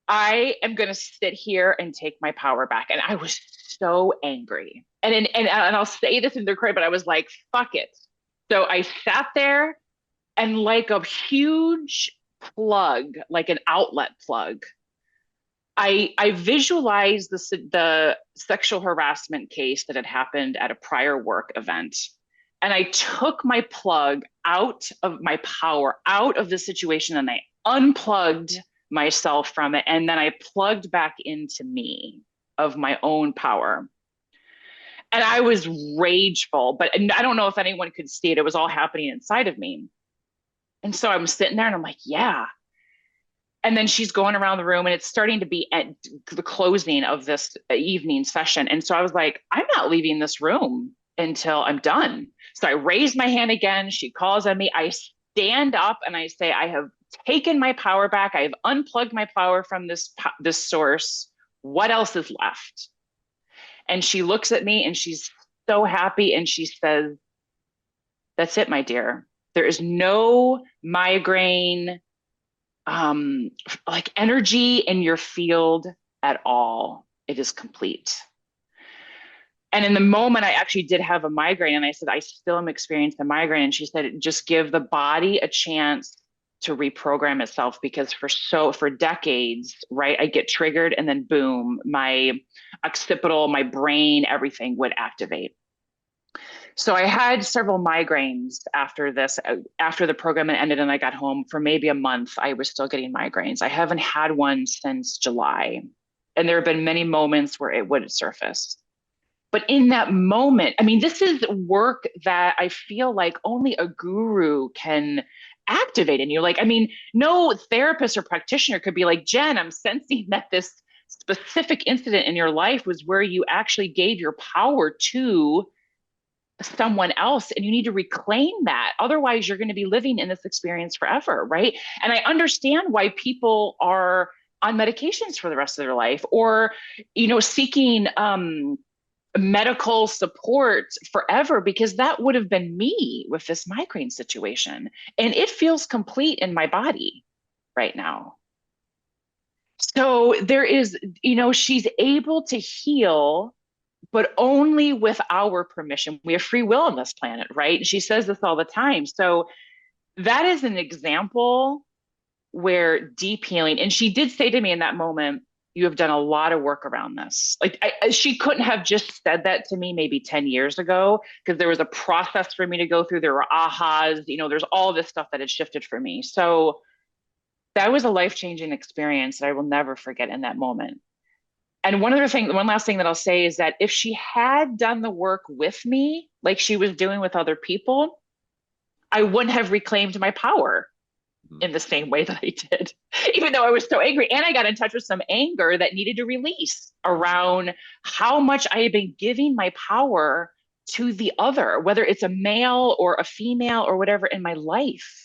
I am going to sit here and take my power back. And I was so angry. And I'll say this in the credit, but I was like, fuck it. So I sat there and like a huge plug, like an outlet plug, I visualized the sexual harassment case that had happened at a prior work event. And I took my plug out of my power, out of the situation, and I unplugged myself from it. And then I plugged back into me of my own power. And I was rageful, but I don't know if anyone could see it. It was all happening inside of me. And so I'm sitting there and I'm like, yeah. And then she's going around the room and it's starting to be at the closing of this evening session. And so I was like, I'm not leaving this room until I'm done. So I raise my hand again. She calls on me. I stand up and I say, I have taken my power back. I have unplugged my power from this source. What else is left? And she looks at me and she's so happy and she says, that's it, my dear. There is no migraine like energy in your field at all. It is complete. And in the moment, I actually did have a migraine, and I said, I still am experiencing a migraine. And she said, just give the body a chance to reprogram itself because for decades, right, I get triggered and then boom, my occipital, my brain, everything would activate. So I had several migraines after this, after the program ended and I got home for maybe a month, I was still getting migraines. I haven't had one since July. And there have been many moments where it would surface. But in that moment, I mean, this is work that I feel like only a guru can activate in you. Like, I mean, no therapist or practitioner could be like, Jen, I'm sensing that this specific incident in your life was where you actually gave your power to someone else and you need to reclaim that. Otherwise, you're going to be living in this experience forever, right? And I understand why people are on medications for the rest of their life or, seeking medical support forever because that would have been me with this migraine situation. And it feels complete in my body right now. So there is, she's able to heal but only with our permission. We have free will on this planet, right? She says this all the time. So that is an example where deep healing, and she did say to me in that moment, you have done a lot of work around this. Like she couldn't have just said that to me maybe 10 years ago because there was a process for me to go through. There were ahas, there's all this stuff that had shifted for me. So that was a life-changing experience that I will never forget in that moment. And one last thing that I'll say is that if she had done the work with me, like she was doing with other people, I wouldn't have reclaimed my power in the same way that I did, even though I was so angry. And I got in touch with some anger that needed to release around how much I had been giving my power to the other, whether it's a male or a female or whatever in my life.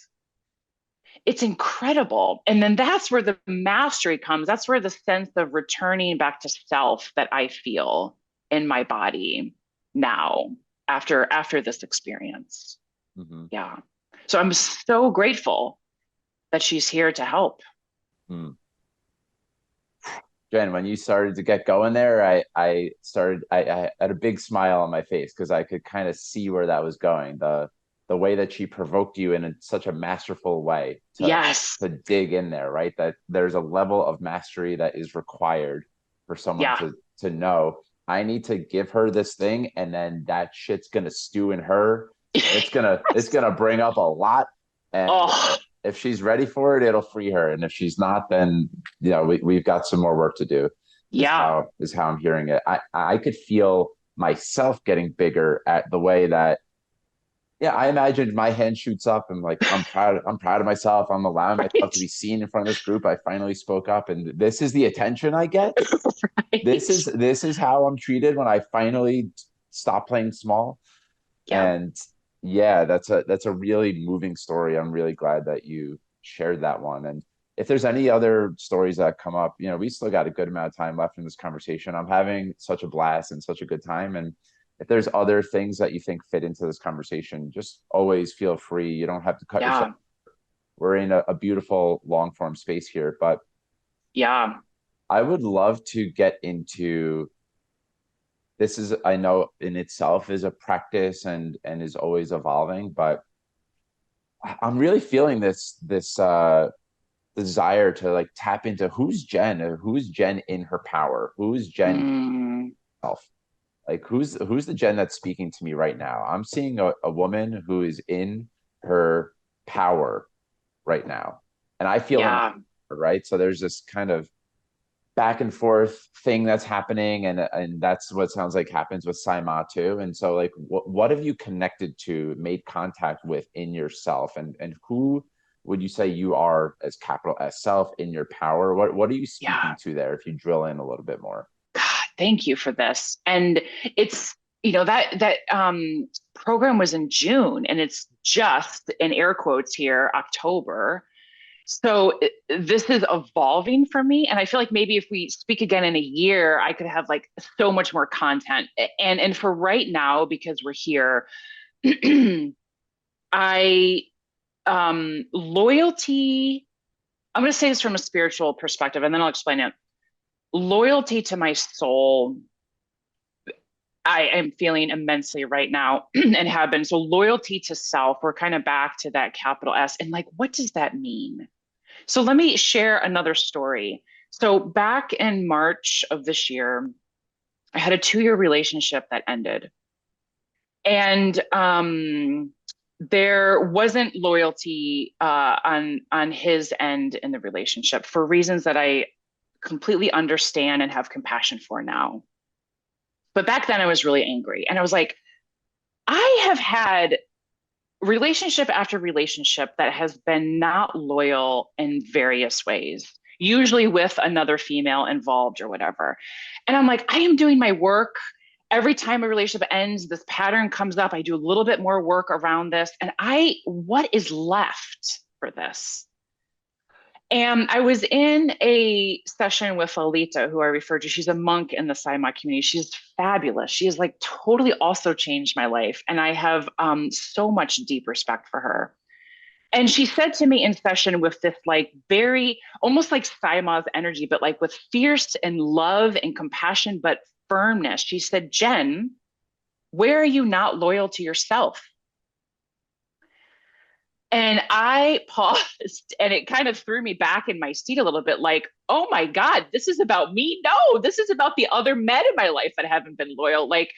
It's incredible. And then that's where the mastery comes. That's where the sense of returning back to self that I feel in my body now after this experience. Mm-hmm. Yeah. So I'm so grateful that she's here to help. Mm. Jen, when you started to get going there, I had a big smile on my face because I could kind of see where that was going. The the way that she provoked you in such a masterful way Yes. to dig in there, right? That there's a level of mastery that is required for someone Yeah. to know I need to give her this thing, and then that shit's gonna stew in her, and it's gonna bring up a lot. And Oh, if she's ready for it, it'll free her. And if she's not, then we've got some more work to do. yeah. Is how I'm hearing it. I could feel myself getting bigger at the way that, yeah, I imagined my hand shoots up and like I'm proud of myself. I'm allowing myself Right. to be seen in front of this group. I finally spoke up, and this is the attention I get. Right. This is how I'm treated when I finally stop playing small. Yeah. And yeah, that's a really moving story. I'm really glad that you shared that one. And if there's any other stories that come up, we still got a good amount of time left in this conversation. I'm having such a blast and such a good time. And if there's other things that you think fit into this conversation, just always feel free. You don't have to cut yourself. Yeah. We're in a beautiful long form space here, but Yeah. I would love to get into this. Is, I know in itself is a practice and is always evolving, but I'm really feeling this desire to like tap into who's Jen in her power, who's Jen Mm, herself, like who's the Jen that's speaking to me right now. I'm seeing a woman who is in her power right now, and I feel in my yeah. power, right. So there's this kind of back and forth thing that's happening, and that's what sounds like happens with Saima too. And so like what have you connected to, made contact with in yourself, and who would you say you are as capital S self in your power? What are you Yeah. speaking to there if you drill in a little bit more? God, thank you for this. And it's, that program was in June and it's just in air quotes here, October. So this is evolving for me. And I feel like maybe if we speak again in a year, I could have like so much more content. And for right now, because we're here, I loyalty, I'm gonna say this from a spiritual perspective, and then I'll explain it. Loyalty to my soul, I am feeling immensely right now and have been. So loyalty to self, we're kind of back to that capital S. And like, what does that mean? So let me share another story. So back in March of this year, I had a 2-year relationship that ended. And there wasn't loyalty on his end in the relationship for reasons that I completely understand and have compassion for now. But back then I was really angry and I was like, I have had relationship after relationship that has been not loyal in various ways, usually with another female involved or whatever. And I'm like, I am doing my work. Every time a relationship ends, this pattern comes up. I do a little bit more work around this. And what is left for this? And I was in a session with Alita, who I referred to. She's a monk in the Saimak community. She's fabulous. She has like totally also changed my life. And I have so much deep respect for her. And she said to me in session with this like very almost like Saima's energy, but like with fierce and love and compassion, but firmness. She said, Jen, where are you not loyal to yourself? And I paused and it kind of threw me back in my seat a little bit like, oh my God, this is about me? No, this is about the other men in my life that haven't been loyal. Like,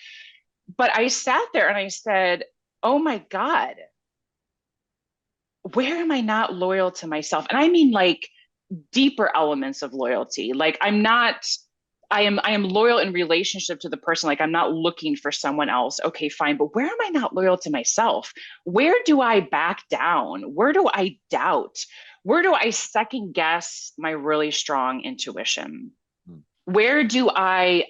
but I sat there and I said, oh my God, where am I not loyal to myself? And I mean like deeper elements of loyalty. Like I am loyal in relationship to the person. Like I'm not looking for someone else. Okay, fine. But where am I not loyal to myself? Where do I back down? Where do I doubt? Where do I second guess my really strong intuition? Hmm. Where do I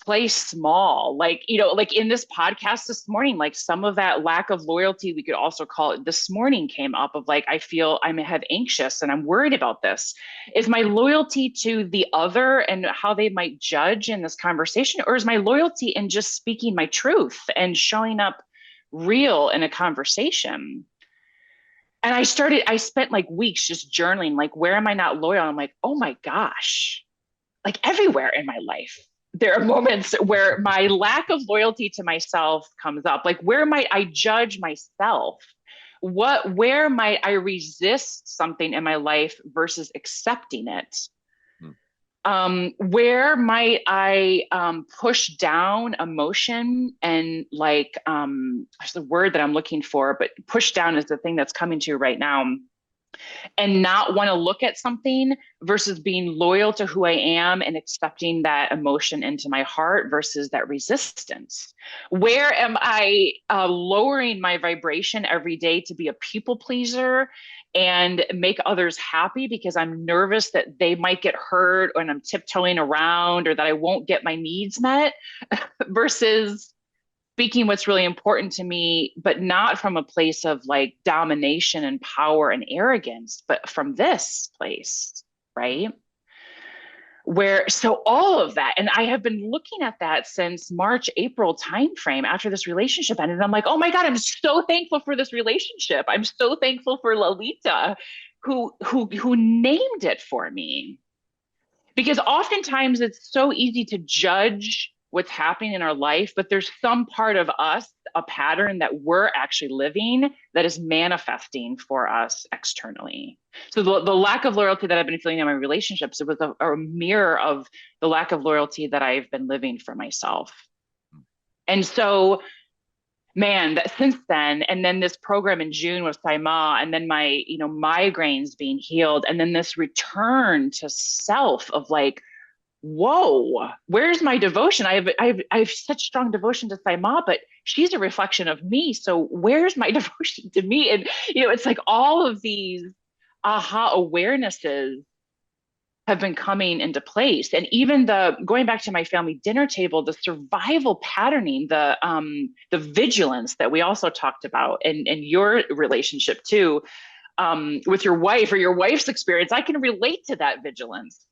play small? Like, like in this podcast this morning, like some of that lack of loyalty, we could also call it this morning came up of like, I feel I'm have anxious and I'm worried about this. Is my loyalty to the other and how they might judge in this conversation? Or is my loyalty in just speaking my truth and showing up real in a conversation? And I spent like weeks just journaling, like, where am I not loyal? I'm like, oh my gosh, like everywhere in my life. there are moments where my lack of loyalty to myself comes up. Like, where might I judge myself? Where might I resist something in my life versus accepting it? Hmm. Where might I push down emotion and like, there's the word that I'm looking for, but push down is the thing that's coming to you right now, and not want to look at something versus being loyal to who I am and accepting that emotion into my heart versus that resistance. Where am I lowering my vibration every day to be a people pleaser and make others happy because I'm nervous that they might get hurt or I'm tiptoeing around or that I won't get my needs met versus speaking what's really important to me, but not from a place of like domination and power and arrogance, but from this place, right? Where so all of that, and I have been looking at that since March, April timeframe after this relationship ended. I'm like, oh my God, I'm so thankful for this relationship. I'm so thankful for Lalita, who named it for me, because oftentimes it's so easy to judge what's happening in our life, but there's some part of us, a pattern that we're actually living that is manifesting for us externally. So the lack of loyalty that I've been feeling in my relationships, it was a mirror of the lack of loyalty that I've been living for myself. And so, man, since then, and then this program in June with Saima, and then my, migraines being healed, and then this return to self of like, whoa, where's my devotion? I have such strong devotion to Saima, but she's a reflection of me. So where's my devotion to me? And it's like all of these aha awarenesses have been coming into place. And even the going back to my family dinner table, the survival patterning, the vigilance that we also talked about and your relationship too, with your wife or your wife's experience, I can relate to that vigilance.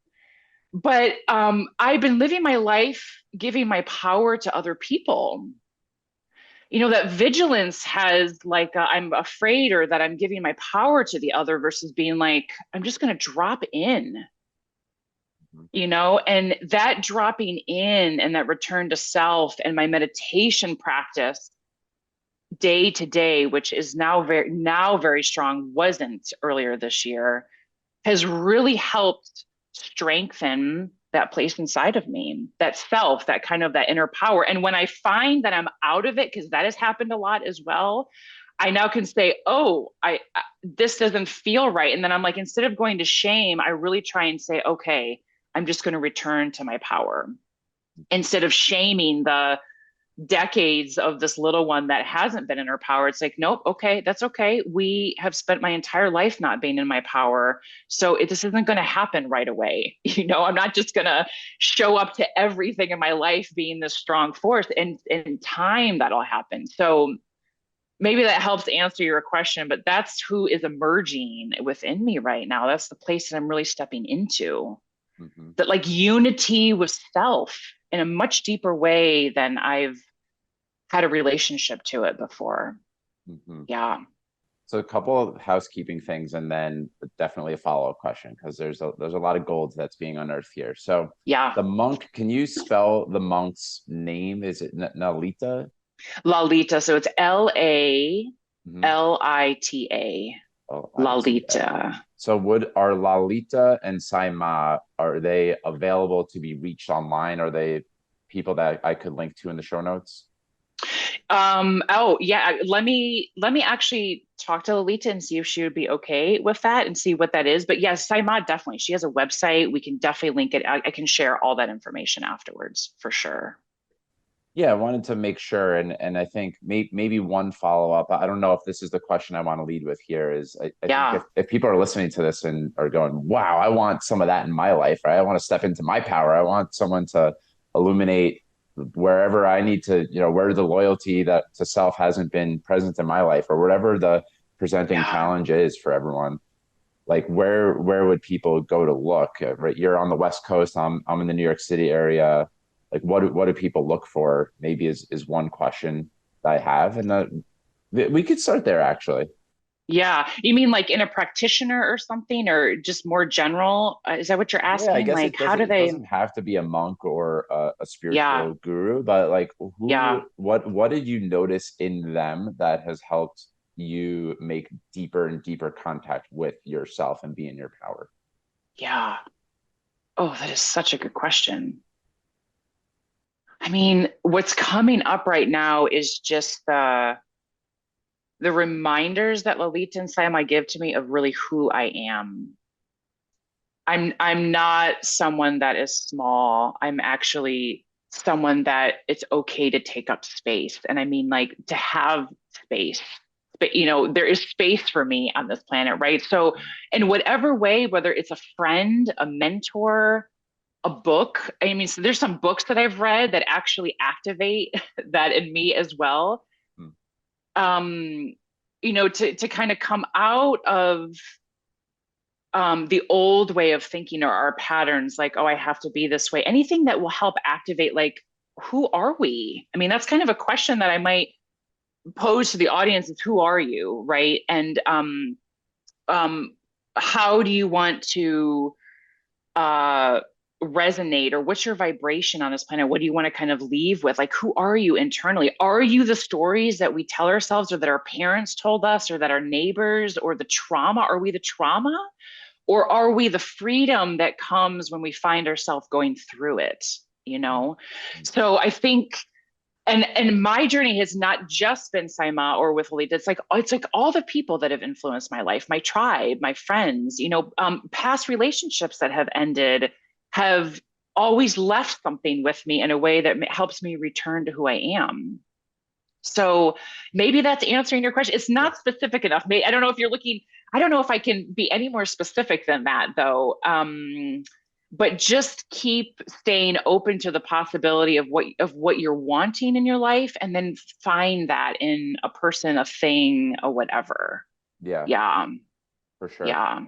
But I've been living my life giving my power to other people. That vigilance has like, I'm afraid or that I'm giving my power to the other versus being like, I'm just going to drop in, and that dropping in and that return to self and my meditation practice day to day, which is now very strong, wasn't earlier this year, has really helped strengthen that place inside of me, that self, that kind of that inner power. And when I find that I'm out of it, because that has happened a lot as well, I now can say, oh, this doesn't feel right. And then I'm like, instead of going to shame, I really try and say, okay, I'm just going to return to my power instead of shaming the decades of this little one that hasn't been in her power. It's like, nope, okay, that's okay. We have spent my entire life not being in my power. So this isn't going to happen right away. I'm not just going to show up to everything in my life being this strong force. And in time, that'll happen. So maybe that helps answer your question, but that's who is emerging within me right now. That's the place that I'm really stepping into. Mm-hmm. That like unity with self in a much deeper way than I've had a relationship to it before. Mm-hmm. Yeah. So a couple of housekeeping things, and then definitely a follow-up question because there's a lot of gold that's being unearthed here. So Yeah. the monk, can you spell the monk's name? Is it Nalita? Lalita. So it's Lalita. Mm-hmm. Lita. Lalita. So are Lalita and Saima, are they available to be reached online? Are they people that I could link to in the show notes? Oh yeah. Let me actually talk to Lalita and see if she would be okay with that and see what that is. But yes, Saima definitely. She has a website. We can definitely link it. I can share all that information afterwards for sure. Yeah, I wanted to make sure, and I think maybe one follow up. I don't know if this is the question I want to lead with here. Is I think Yeah. if people are listening to this and are going, "Wow, I want some of that in my life," right? I want to step into my power. I want someone to illuminate wherever I need to, where the loyalty that to self hasn't been present in my life, or whatever the presenting Yeah. challenge is for everyone. Like where would people go to look? Right, you're on the West Coast. I'm in the New York City area. Like what do people look for? Maybe is one question that I have, and we could start there actually. Yeah. You mean like in a practitioner or something, or just more general? Is that what you're Yeah, I asking? guess Like, how do it they? doesn't have to be a monk or a Yeah. spiritual guru, but like Yeah. what did you notice in them that has helped you make deeper and deeper contact with yourself and be in your power? Yeah. Oh, that is such a good question. I mean, what's coming up right now is just the reminders that Lolita and Sayama give to me of really who I am. I'm not someone that is small. I'm actually someone that it's okay to take up space. And I mean like to have space. But there is space for me on this planet, right? So in whatever way, whether it's a friend, a mentor, a book, I mean, so there's some books that I've read that actually activate that in me as well. Hmm. Um, to kind of come out of the old way of thinking or our patterns, like, oh, I have to be this way. Anything that will help activate, like, who are we? I mean, that's kind of a question that I might pose to the audience: is who are you, right? And um, how do you want to uh, resonate, or what's your vibration on this planet? What do you want to kind of leave with? Like, who are you internally? Are you the stories that we tell ourselves, or that our parents told us, or that our neighbors, or the trauma? Are we the trauma? Or are we the freedom that comes when we find ourselves going through it? You Hmm. know? Hmm. So I think, and my journey has not just been Saima or with Lolita. It's like all the people that have influenced my life, my tribe, my friends, past relationships that have ended have always left something with me in a way that helps me return to who I am. So maybe that's answering your question. It's Yeah. not specific enough. I don't know if you're looking, I don't know if I can be any more specific than that though. But just keep staying open to the possibility of what you're wanting in your life, and then find that in a person, a thing, or whatever. Yeah, Yeah. for sure. Yeah.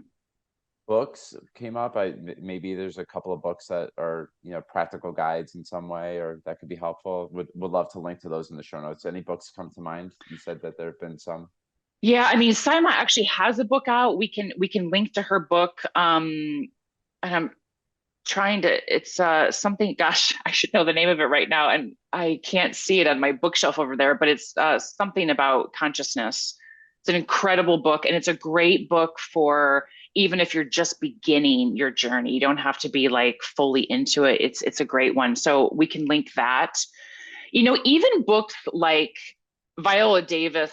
Books came up. Maybe there's a couple of books that are, practical guides in some way, or that could be helpful. Would love to link to those in the show notes. Any books come to mind? You said that there have been some. Yeah. I mean, Saima actually has a book out. We can link to her book. And I'm trying to, it's something, gosh, I should know the name of it right now, and I can't see it on my bookshelf over there, but it's something about consciousness. It's an incredible book, and it's a great book for even if you're just beginning your journey. You don't have to be like fully into it. It's a great one, so we can link that. Even books like Viola Davis,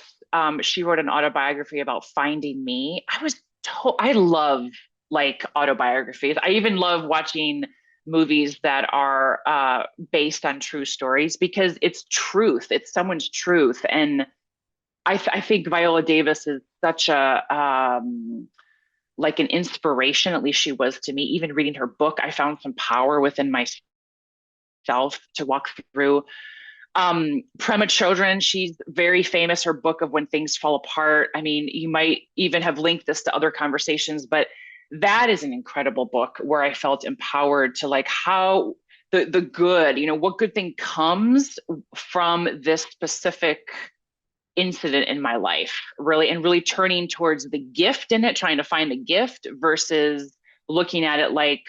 she wrote an autobiography about finding me. I love like autobiographies. I even love watching movies that are based on true stories, because it's truth. It's someone's truth. And I think Viola Davis is such a like an inspiration. At least she was to me. Even reading her book, I found some power within myself to walk through. Prema Children, she's very famous, her book of When Things Fall Apart. I mean, you might even have linked this to other conversations, but that is an incredible book where I felt empowered to like how the good, what good thing comes from this specific incident in my life, really, and really turning towards the gift in it, trying to find the gift versus looking at it like,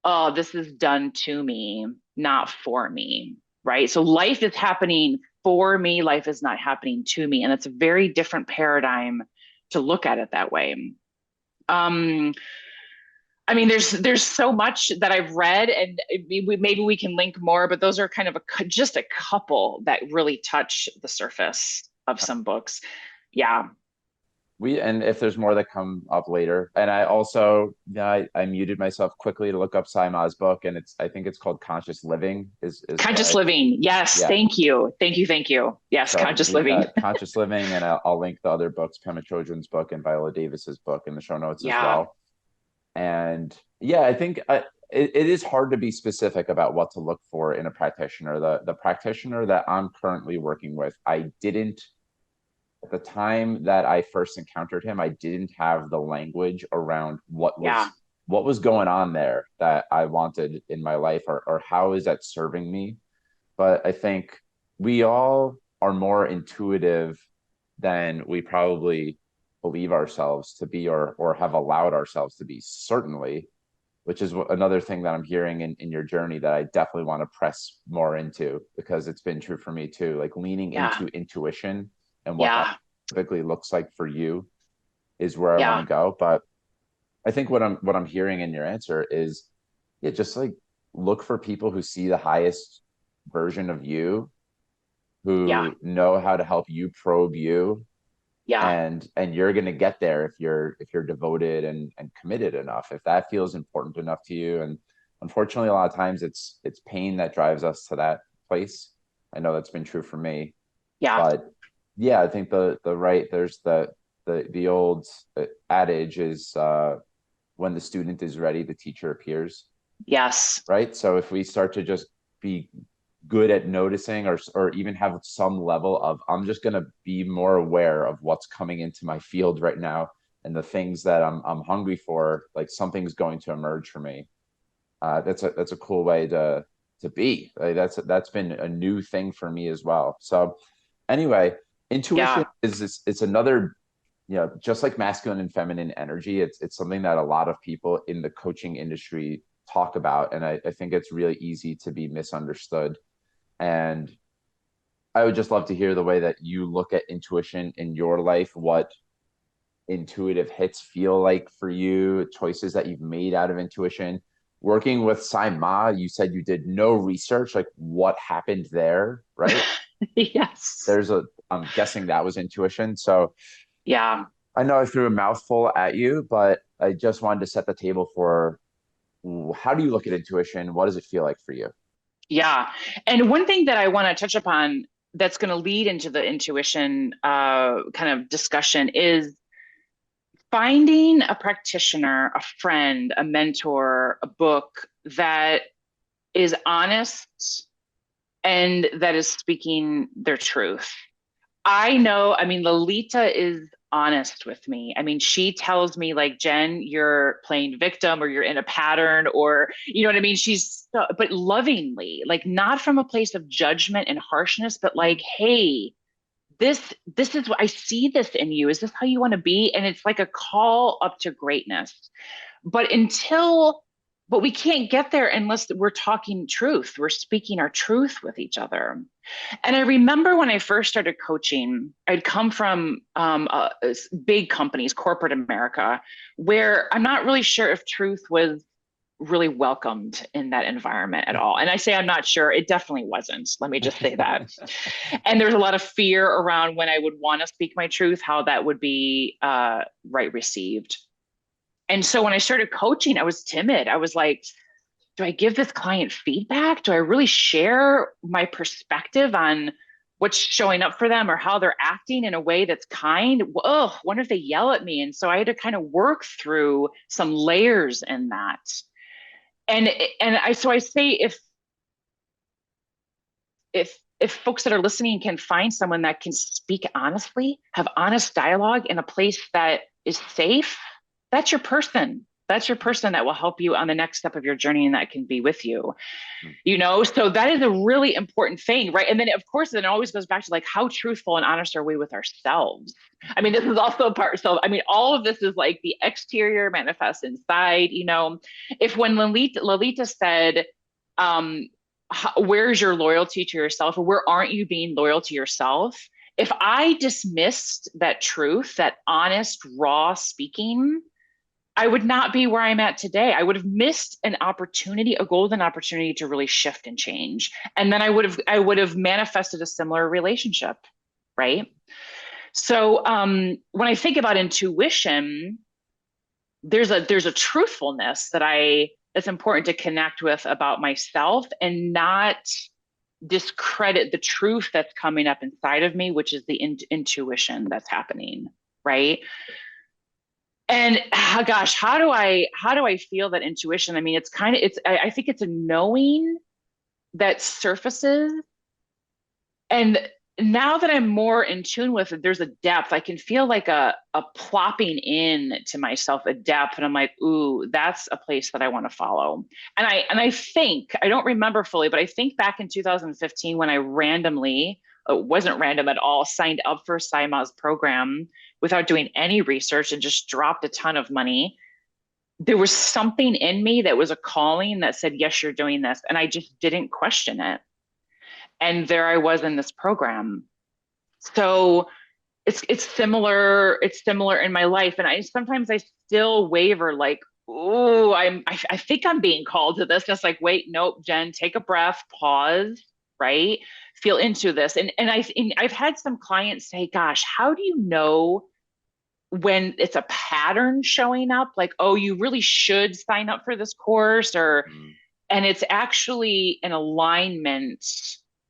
oh, this is done to me, not for me, right? So life is happening for me, life is not happening to me. And it's a very different paradigm to look at it that way. Um, I mean, there's so much that I've read, and maybe we can link more, but those are kind of just a couple that really touch the surface of some books. Yeah, And if there's more that come up later. And I also, yeah, I muted myself quickly to look up Saima's book, and I think it's called Conscious Living. Is what conscious I living. Yes, Yeah. thank you, thank you, thank you. Yes, So conscious we've living. got Conscious Living, and I'll link the other books, Pema Chodron's book and Viola Davis's book, in the show notes as Yeah, well. And yeah, I think it is hard to be specific about what to look for in a practitioner. The practitioner that I'm currently working with, I didn't at the time that I first encountered him, I didn't have the language around yeah. what was going on there that I wanted in my life, or how is that serving me. But I think, we all are more intuitive than we probably, believe ourselves to be, or have allowed ourselves to be, certainly, which is another thing that I'm hearing in your journey that I definitely want to press more into, because it's been true for me too. Like leaning Yeah. into intuition and what that Yeah. typically looks like for you is where I want to Yeah. go. But I think what I'm hearing in your answer is, yeah, just like look for people who see the highest version of you, Yeah. who know how to help you probe you, Yeah. and you're going to get there if you're devoted and committed enough, if that feels important enough to you. And unfortunately, a lot of times it's pain that drives us to that place. I know that's been true for me. Yeah. But yeah, I think the right, there's the old adage is, when the student is ready, the teacher appears, Yes. right? So if we start to just be good at noticing, or even have some level of, I'm just going to be more aware of what's coming into my field right now, and the things that I'm hungry for, like something's going to emerge for me. That's a cool way to be. Like, that's been a new thing for me as well. So anyway, intuition Yeah. is this, it's another, just like masculine and feminine energy, it's something that a lot of people in the coaching industry talk about. And I think it's really easy to be misunderstood. And I would just love to hear the way that you look at intuition in your life, what intuitive hits feel like for you, choices that you've made out of intuition. Working with Sai Ma, you said you did no research, like what happened there, right? Yes. There's a, I'm guessing that was intuition. So Yeah. I know I threw a mouthful at you, but I just wanted to set the table for, how do you look at intuition? What does it feel like for you? Yeah. And one thing that I want to touch upon that's going to lead into the intuition kind of discussion is finding a practitioner, a friend, a mentor, a book that is honest and that is speaking their truth. I know, I mean, Lolita is honest with me. I mean, she tells me, like, Jen, you're playing victim or you're in a pattern, or, you know what I mean? She's, so, but lovingly, like, not from a place of judgment and harshness, but like, hey, this is what I see this in you. Is this how you want to be? And it's like a call up to greatness. But until, but we can't get there unless we're talking truth. We're speaking our truth with each other. And I remember when I first started coaching, I'd come from big companies, corporate America, where I'm not really sure if truth was really welcomed in that environment at all. And I say I'm not sure, it definitely wasn't. Let me just say that. And there's a lot of fear around when I would want to speak my truth, how that would be right received. And so when I started coaching, I was timid. I was like, do I give this client feedback? Do I really share my perspective on what's showing up for them or how they're acting in a way that's kind? Oh, what if they yell at me? And so I had to kind of work through some layers in that. And so I say, if folks that are listening can find someone that can speak honestly, have honest dialogue in a place that is safe, that's your person. That's your person that will help you on the next step of your journey and that can be with you. So that is a really important thing, right? And then of course then it always goes back to, like, how truthful and honest are we with ourselves? I mean, this is also a part. So I mean, all of this is like the exterior manifests inside. If when Lolita said, um where's your loyalty to yourself, or where aren't you being loyal to yourself, if I dismissed that truth, that honest raw speaking, I would not be where I'm at today. I would have missed an opportunity, a golden opportunity to really shift and change. And then I would have manifested a similar relationship, right? So when I think about intuition, there's a truthfulness that's important to connect with about myself, and not discredit the truth that's coming up inside of me, which is the intuition that's happening, right? And gosh, how do I feel that intuition? I mean, I think it's a knowing that surfaces. And now that I'm more in tune with it, there's a depth. I can feel like a plopping in to myself, a depth. And I'm like, ooh, that's a place that I want to follow. And I think, I don't remember fully, but I think back in 2015 when I randomly it wasn't random at all, signed up for Saima's program without doing any research and just dropped a ton of money. There was something in me that was a calling that said, yes, you're doing this. And I just didn't question it. And there I was in this program. So it's similar in my life. And I sometimes I still waver like, oh, I think I'm being called to this. Just like, wait, nope, Jen, take a breath, pause, right? Feel into this. And I've had some clients say, gosh, how do you know when it's a pattern showing up? Like, oh, you really should sign up for this course, or Mhm. and it's actually an alignment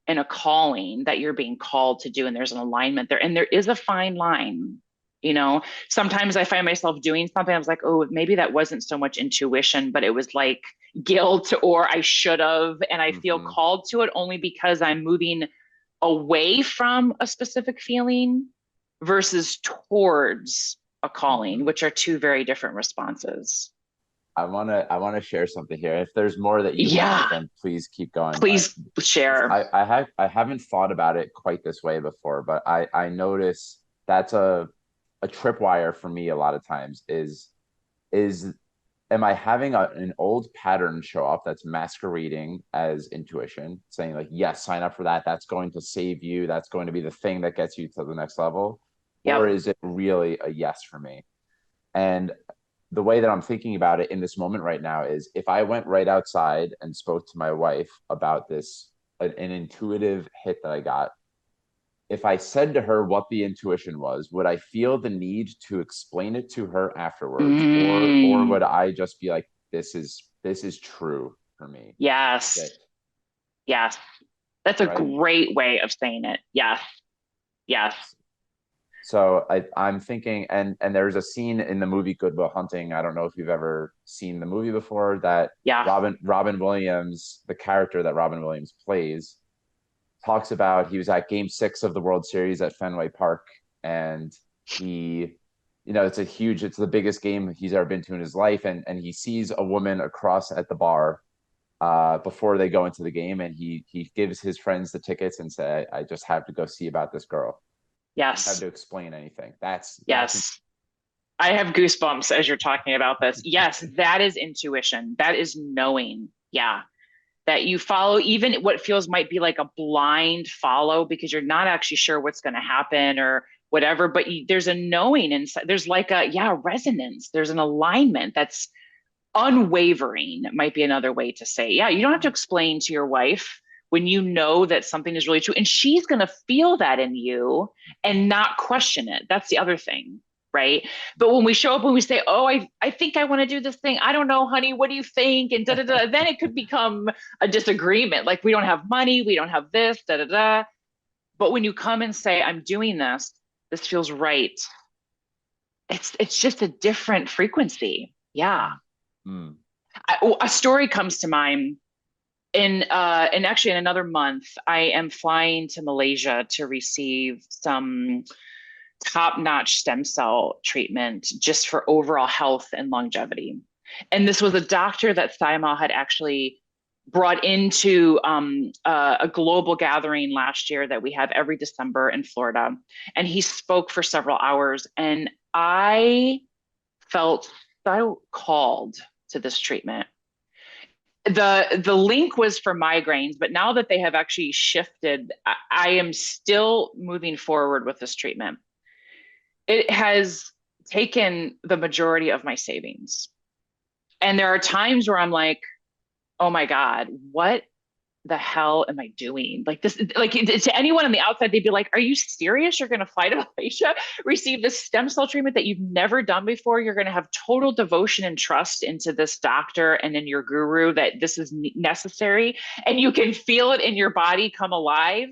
and a calling that you're being called to do. And there's an alignment there. And there is a fine line. You know, sometimes I find myself doing something. I was like, oh, maybe that wasn't so much intuition, but it was like guilt, or I should have. And I feel Mhm. called to it only because I'm moving away from a specific feeling versus towards a calling, Mhm. which are two very different responses. I wanna share something here. If there's more that you have, Yeah, then please keep going. But please share. I haven't thought about it quite this way before, but I notice that's a tripwire for me a lot of times is am I having an old pattern show up that's masquerading as intuition, saying like, yes, sign up for that. That's going to save you. That's going to be the thing that gets you to the next level. Or Yep. is it really a yes for me? And the way that I'm thinking about it in this moment right now is if I went right outside and spoke to my wife about this, an intuitive hit that I got, if I said to her what the intuition was, would I feel the need to explain it to her afterwards, or Mm, would I just be like, this is true for me? yes. That Yes. That's a right? great way of saying it. Yes. Yes. So I'm thinking, and there's a scene in the movie Good Will Hunting. I don't know if you've ever seen the movie before. That Yeah. Robin Williams, the character that Robin Williams plays, talks about he was at Game 6 of the World Series at Fenway Park, and he, it's the biggest game he's ever been to in his life, and he sees a woman across at the bar before they go into the game, and he gives his friends the tickets and say, I just have to go see about this girl. You don't have Yes. to explain anything. That's Yes. I have goosebumps as you're talking about this. Yes, that is intuition. That is knowing. Yeah. That you follow even what feels might be like a blind follow because you're not actually sure what's going to happen or whatever, but there's a knowing inside. There's like a, yeah, resonance. There's an alignment that's unwavering, might be another way to say. Yeah, you don't have to explain to your wife when you know that something is really true. And she's going to feel that in you and not question it. That's the other thing. Right. But when we show up and we say, oh, I think I want to do this thing. I don't know, honey. What do you think? And da da da. Then it could become a disagreement. Like we don't have money. We don't have this, da da da. But when you come and say, I'm doing this feels right. It's just a different frequency. Yeah. mm, A story comes to mind and actually in another month I am flying to Malaysia to receive some top-notch stem cell treatment just for overall health and longevity. And this was a doctor that Saima had actually brought into a global gathering last year that we have every December in Florida. And he spoke for several hours, and I felt so called to this treatment. The link was for migraines, but now that they have actually shifted, I am still moving forward with this treatment. It has taken the majority of my savings. And there are times where I'm like, oh my God, what the hell am I doing? Like this, like to anyone on the outside, they'd be like, are you serious? You're going to fly to Malaysia, receive this stem cell treatment that you've never done before. You're going to have total devotion and trust into this doctor and in your guru that this is necessary. And you can feel it in your body come alive,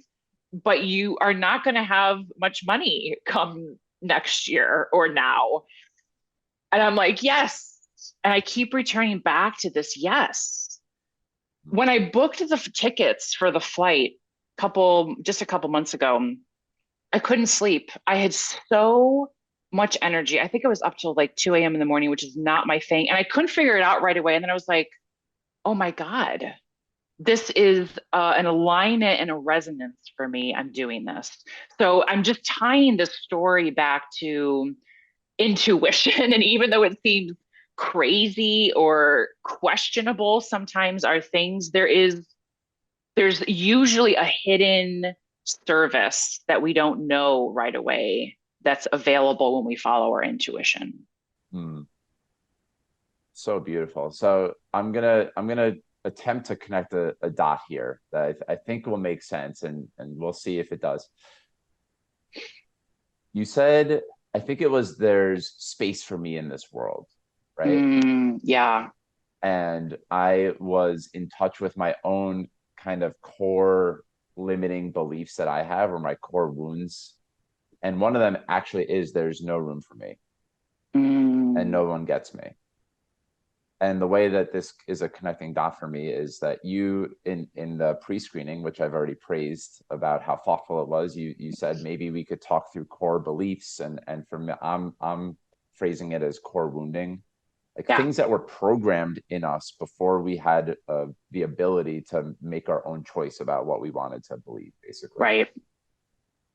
but you are not going to have much money come next year or now. And I'm like, yes. And I keep returning back to this yes. When I booked the tickets for the flight just a couple months ago, I couldn't sleep. I had so much energy. I think it was up till like 2 a.m. in the morning, which is not my thing. And I couldn't figure it out right away. And then I was like, oh my God, this is an alignment and a resonance for me. I'm doing this. So I'm just tying the story back to intuition. And even though it seems crazy or questionable, sometimes our things, there's usually a hidden service that we don't know right away that's available when we follow our intuition. Hmm. So beautiful. So I'm gonna attempt to connect a dot here that I think will make sense, and we'll see if it does. You said, I think it was, there's space for me in this world, right? Yeah, And I was in touch with my own kind of core limiting beliefs that I have, or my core wounds. And one of them actually is, there's no room for me and mm, no one gets me. And the way that this is a connecting dot for me is that you, in the pre-screening, which I've already praised about how thoughtful it was, you said maybe we could talk through core beliefs, and for me, I'm phrasing it as core wounding, like yeah, things that were programmed in us before we had the ability to make our own choice about what we wanted to believe, basically. right.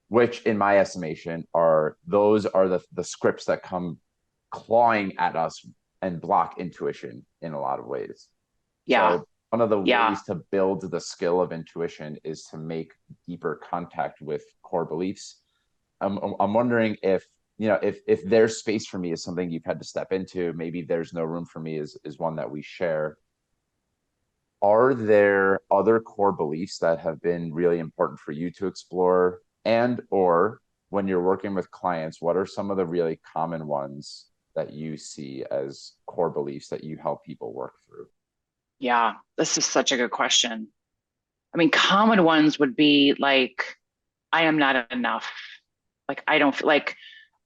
Which, in my estimation, are the scripts that come clawing at us and block intuition in a lot of ways. Yeah, So one of the yeah, ways to build the skill of intuition is to make deeper contact with core beliefs. I'm wondering if, if there's space for me is something you've had to step into. Maybe there's no room for me is one that we share. Are there other core beliefs that have been really important for you to explore? And or when you're working with clients, what are some of the really common ones that you see as core beliefs that you help people work through? yeah. This is such a good question. I mean, common ones would be like, I am not enough. Like, I don't feel like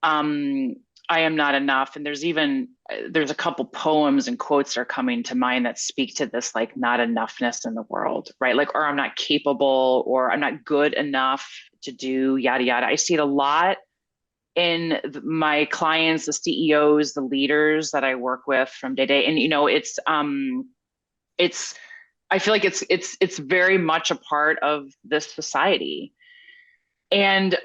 um, I am not enough. And there's a couple poems and quotes that are coming to mind that speak to this, like not enoughness in the world, right? Like, or I'm not capable, or I'm not good enough to do yada, yada. I see it a lot in my clients, the CEOs, the leaders that I work with from day to day. And, it's, I feel like it's very much a part of this society. And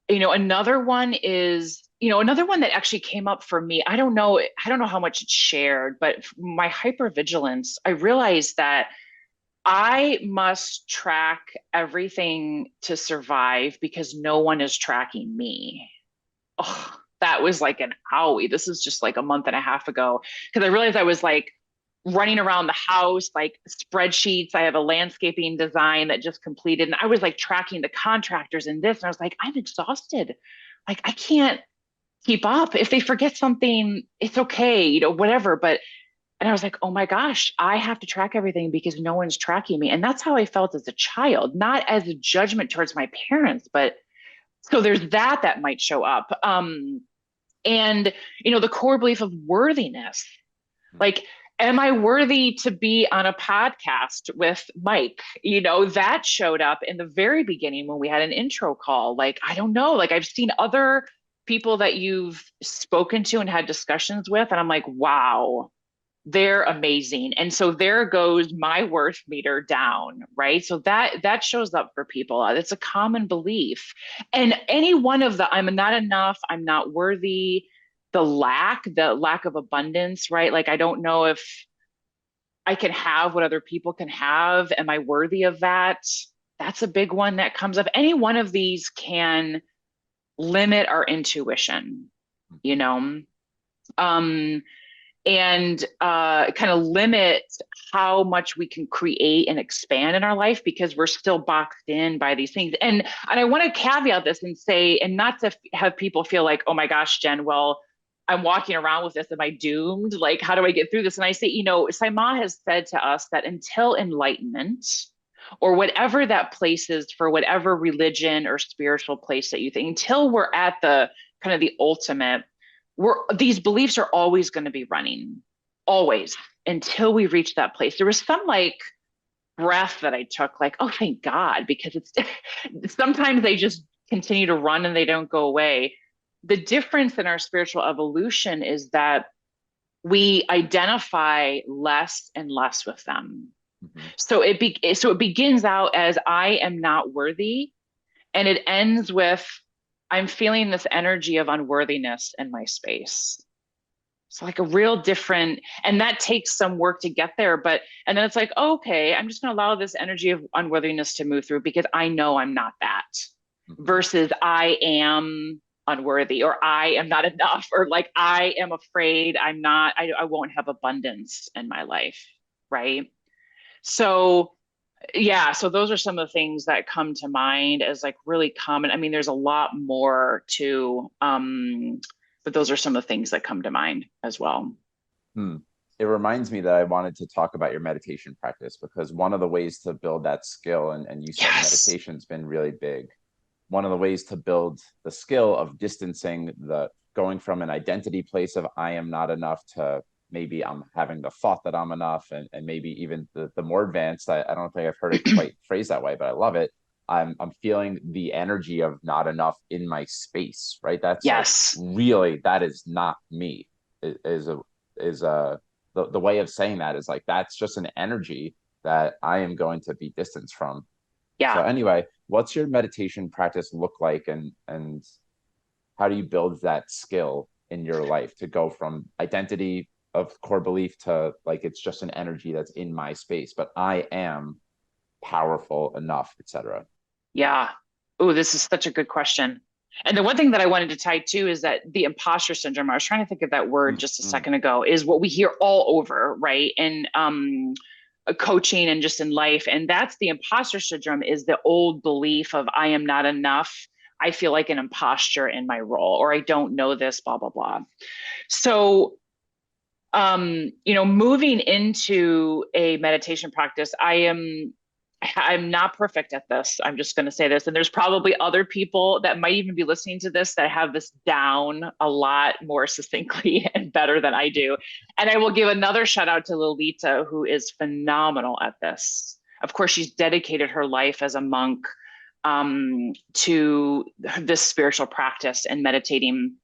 another one is, another one that actually came up for me. I don't know how much it's shared, but my hypervigilance, I realized that I must track everything to survive because no one is tracking me. Oh, that was like an owie. This is just like a month and a half ago because I realized I was like running around the house, like spreadsheets. I have a landscaping design that just completed, and I was like tracking the contractors in this. And I was like, I'm exhausted. Like, I can't keep up. If they forget something, it's okay, whatever. And I was like, oh my gosh, I have to track everything because no one's tracking me. And that's how I felt as a child, not as a judgment towards my parents, but so there's that might show up. And the core belief of worthiness, like, am I worthy to be on a podcast with Mike? That showed up in the very beginning when we had an intro call. Like, I don't know, like I've seen other people that you've spoken to and had discussions with, and I'm like, wow, they're amazing. And so there goes my worth meter down, right? So that shows up for people. It's a common belief. And any one of the, I'm not enough, I'm not worthy, the lack of abundance, right? Like, I don't know if I can have what other people can have. Am I worthy of that? That's a big one that comes up. Any one of these can limit our intuition, you know? Um, and kind of limit how much we can create and expand in our life because we're still boxed in by these things. And I want to caveat this and say, and not to have people feel like, oh my gosh, Jen, well, I'm walking around with this. Am I doomed? Like, how do I get through this? And I say, Saima has said to us that until enlightenment, or whatever that place is for whatever religion or spiritual place that you think, until we're at the kind of the ultimate, these beliefs are always going to be running, always, until we reach that place. There was some like breath that I took, like, oh, thank God, because it's sometimes they just continue to run and they don't go away. The difference in our spiritual evolution is that we identify less and less with them. Hmm. So it begins out as I am not worthy, and it ends with I'm feeling this energy of unworthiness in my space. It's like a real different, and that takes some work to get there. But, and then it's like, oh, okay, I'm just going to allow this energy of unworthiness to move through because I know I'm not that Hmm. versus I am unworthy or I am not enough or like I am afraid I'm not, I won't have abundance in my life. Right. So, yeah, so those are some of the things that come to mind as like really common. I mean, there's a lot more to, but those are some of the things that come to mind as well. Hmm. It reminds me that I wanted to talk about your meditation practice because one of the ways to build that skill, and you said Yes. meditation's been really big. One of the ways to build the skill of distancing the going from an identity place of I am not enough to maybe I'm having the thought that I'm enough, and maybe even the more advanced, I don't think I've heard it quite phrased that way, but I love it. I'm feeling the energy of not enough in my space, right? That's like Yes. really that is not me. Is a is a the way of saying that is like that's just an energy that I am going to be distanced from. So Yeah. anyway, what's your meditation practice look like, and how do you build that skill in your life to go from identity of core belief to like it's just an energy that's in my space, but I am powerful enough, etc. Yeah. Oh, this is such a good question. And the one thing that I wanted to tie to is that the imposter syndrome, I was trying to think of that word just a Mm-hmm. second ago, is what we hear all over, right? And coaching and just in life. And that's the imposter syndrome is the old belief of I am not enough. I feel like an imposter in my role, or I don't know this, blah, blah, blah. So moving into a meditation practice, I'm not perfect at this. I'm just going to say this. And there's probably other people that might even be listening to this that have this down a lot more succinctly and better than I do. And I will give another shout out to Lolita, who is phenomenal at this. Of course, she's dedicated her life as a monk to this spiritual practice and meditating.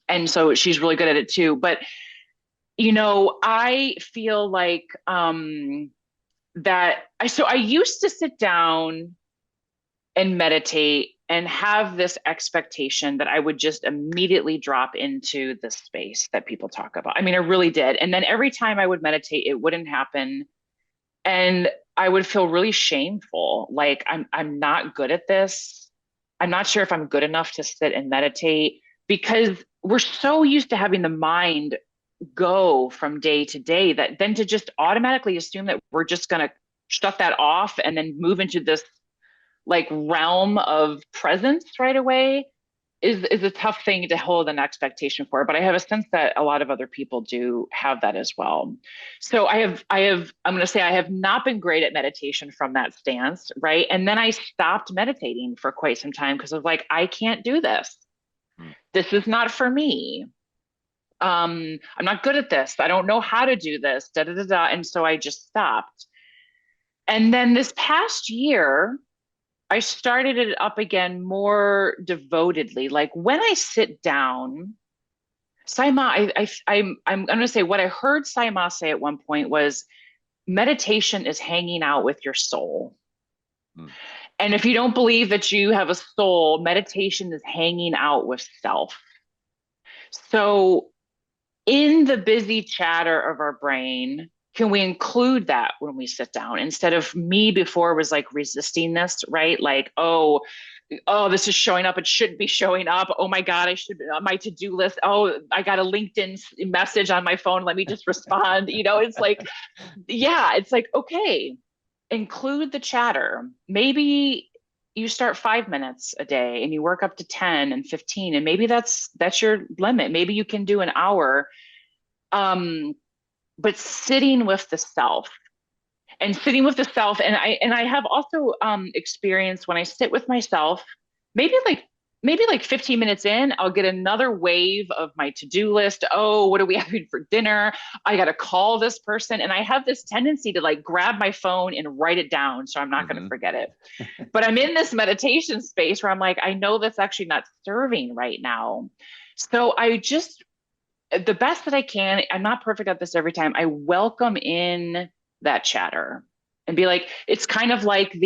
And so she's really good at it too. But I feel like so I used to sit down and meditate and have this expectation that I would just immediately drop into the space that people talk about. I mean, I really did. And then every time I would meditate, it wouldn't happen. And I would feel really shameful. Like I'm not good at this. I'm not sure if I'm good enough to sit and meditate because we're so used to having the mind go from day to day that then to just automatically assume that we're just going to shut that off and then move into this like realm of presence right away is a tough thing to hold an expectation for, but I have a sense that a lot of other people do have that as well. So I'm going to say I have not been great at meditation from that stance, right? And then I stopped meditating for quite some time because I was like, I can't do this. This is not for me. I'm not good at this. I don't know how to do this. Da da da da. And so I just stopped. And then this past year, I started it up again more devotedly. Like when I sit down, Saima, I'm going to say what I heard Saima say at one point was meditation is hanging out with your soul. Mm-hmm. And if you don't believe that you have a soul, meditation is hanging out with self. So in the busy chatter of our brain, can we include that when we sit down instead of me before was like resisting this, right? Like, oh, this is showing up. It shouldn't be showing up. Oh my God, I should on my to-do list. Oh, I got a LinkedIn message on my phone. Let me just respond. It's like, yeah, it's like, okay, include the chatter. Maybe you start 5 minutes a day and you work up to 10 and 15, and maybe that's your limit. Maybe you can do an hour, um, but sitting with the self and sitting with the self. And I have also experienced when I sit with myself, maybe like maybe like 15 minutes in, I'll get another wave of my to-do list. Oh, what are we having for dinner? I got to call this person. And I have this tendency to like grab my phone and write it down so I'm not going to Mm-hmm. forget it. But I'm in this meditation space where I'm like, I know that's actually not serving right now. So I just the best that I can. I'm not perfect at this every time. I welcome in that chatter. and be like, it's kind of like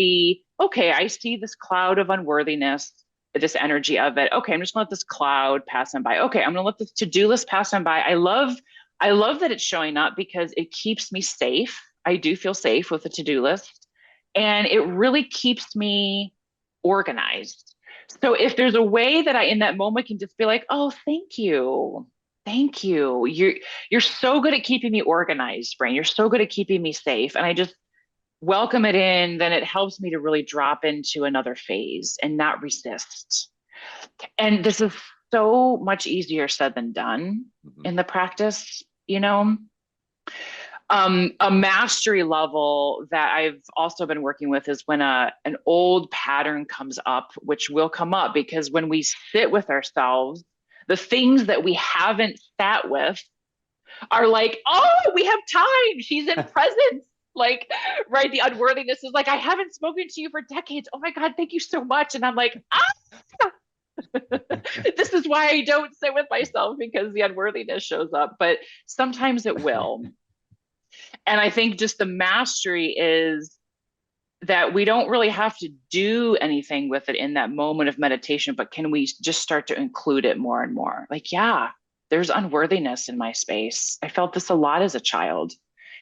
okay, I see this cloud of unworthiness, this energy of it. Okay, I'm just gonna let this cloud pass on by. Okay, I'm gonna let this to-do list pass on by. I love that it's showing up because it keeps me safe. I do feel safe with the to-do list. And it really keeps me organized. So if there's a way that I in that moment can just be like, oh, thank you. Thank you. You're so good at keeping me organized, brain. You're so good at keeping me safe. And I just welcome it in, then it helps me to really drop into another phase and not resist. And this is so much easier said than done Mhm. in the practice, you know? A mastery level that I've also been working with is when an old pattern comes up, which will come up because when we sit with ourselves, the things that we haven't sat with are like, oh, we have time. She's in presence. Like, right? The unworthiness is like, I haven't spoken to you for decades. Oh my God, thank you so much. And I'm like, ah, this is why I don't sit with myself because the unworthiness shows up. But sometimes it will. And I think just the mastery is that we don't really have to do anything with it in that moment of meditation, but can we just start to include it more and more? Like, yeah, there's unworthiness in my space. I felt this a lot as a child,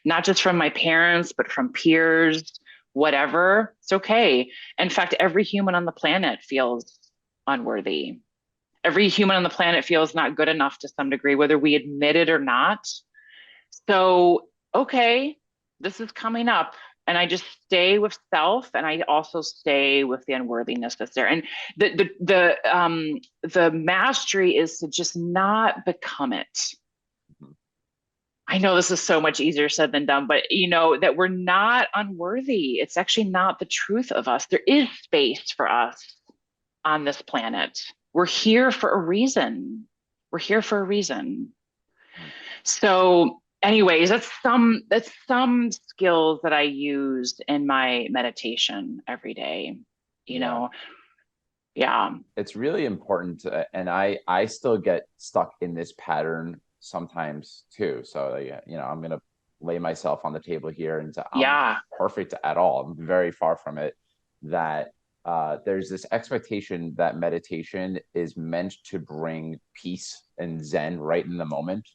not just from my parents, but from peers, whatever. It's okay. In fact, every human on the planet feels unworthy. Every human on the planet feels not good enough to some degree, whether we admit it or not. So, okay, this is coming up. And I just stay with self, and I also stay with the unworthiness that's there. And the mastery is to just not become it. Mhm. I know this is so much easier said than done, but that we're not unworthy. It's actually not the truth of us. There is space for us on this planet. We're here for a reason. We're here for a reason. Mhm. So, anyways, that's some skills that I used in my meditation every day. You Yeah. know, yeah, It's really important and I still get stuck in this pattern sometimes too. So I'm gonna lay myself on the table here and say I'm not yeah, perfect at all. I'm very far from it. That there's this expectation that meditation is meant to bring peace and zen right in the moment.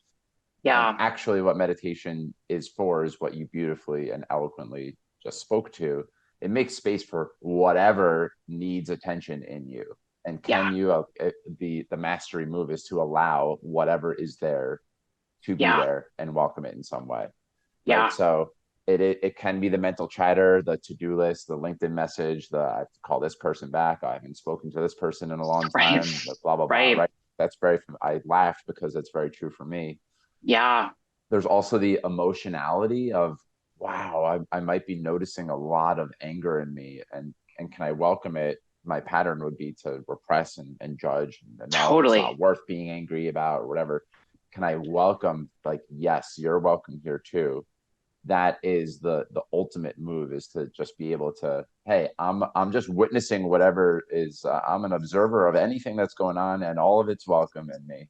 And yeah, actually, what meditation is for is what you beautifully and eloquently just spoke to. It makes space for whatever needs attention in you. And yeah, can you, the mastery move is to allow whatever is there to be yeah, there and welcome it in some way. Right. yeah, So it can be the mental chatter, the to-do list, the LinkedIn message, the I have to call this person back. I haven't spoken to this person in a long right, time, blah, blah, blah. right, Right. That's I laughed because it's very true for me. yeah, There's also the emotionality of wow, I might be noticing a lot of anger in me, and can I welcome it? My pattern would be to repress and judge and no, it's not totally, worth being angry about or whatever. Can I welcome, like, yes, you're welcome here too? That is the ultimate move, is to just be able to, hey, I'm just witnessing whatever is, I'm an observer of anything that's going on, and all of it's welcome in me.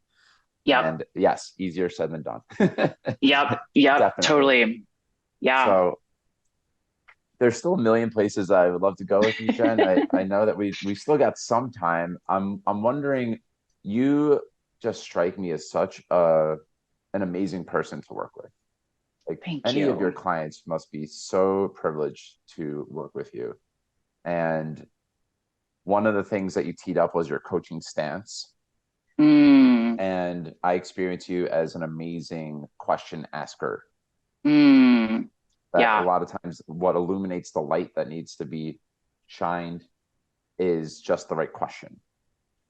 yep, And yes, easier said than done. yep, Definitely. totally, yeah, So there's still a million places I would love to go with you, Jen. I know that we still got some time. I'm wondering, you just strike me as such an amazing person to work with. Like, thank any of your you. clients must be so privileged to work with you. And one of the things that you teed up was your coaching stance. Mm, And I experience you as an amazing question asker. mm, That a yeah, lot of times what illuminates the light that needs to be shined is just the right question.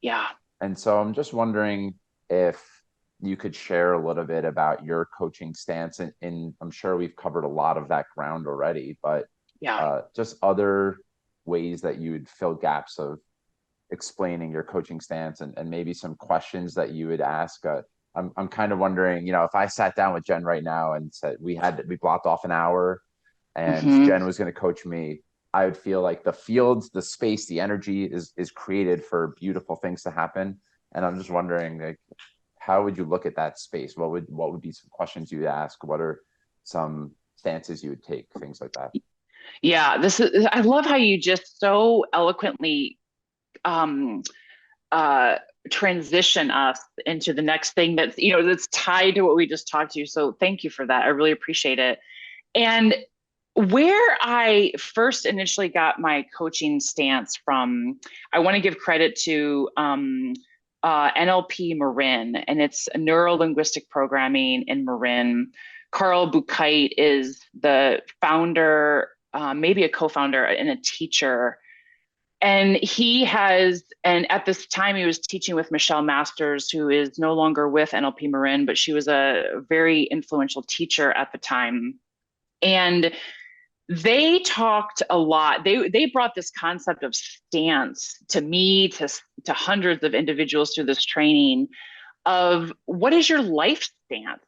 yeah, And so I'm just wondering if you could share a little bit about your coaching stance. And I'm sure we've covered a lot of that ground already, but yeah, just other ways that you would fill gaps of explaining your coaching stance, and maybe some questions that you would ask. I'm kind of wondering, if I sat down with Jen right now and said we blocked off an hour and hmm, Jen was going to coach me, I would feel like the fields, the space, the energy is created for beautiful things to happen. And I'm just wondering, like, how would you look at that space? What would be some questions you'd ask? What are some stances you would take? Things like that. Yeah, I love how you just so eloquently um uh transition us into the next thing that's, that's tied to what we just talked to. So thank you for that. I really appreciate it. And where I first initially got my coaching stance from, I want to give credit to NLP Marin, and it's neuro linguistic programming in Marin. Carl Buchheit is the founder, maybe a co-founder and a teacher. And and at this time, he was teaching with Michelle Masters, who is no longer with NLP Marin, but she was a very influential teacher at the time. And they talked a lot. They brought this concept of stance to me, to hundreds of individuals through this training, of what is your life stance?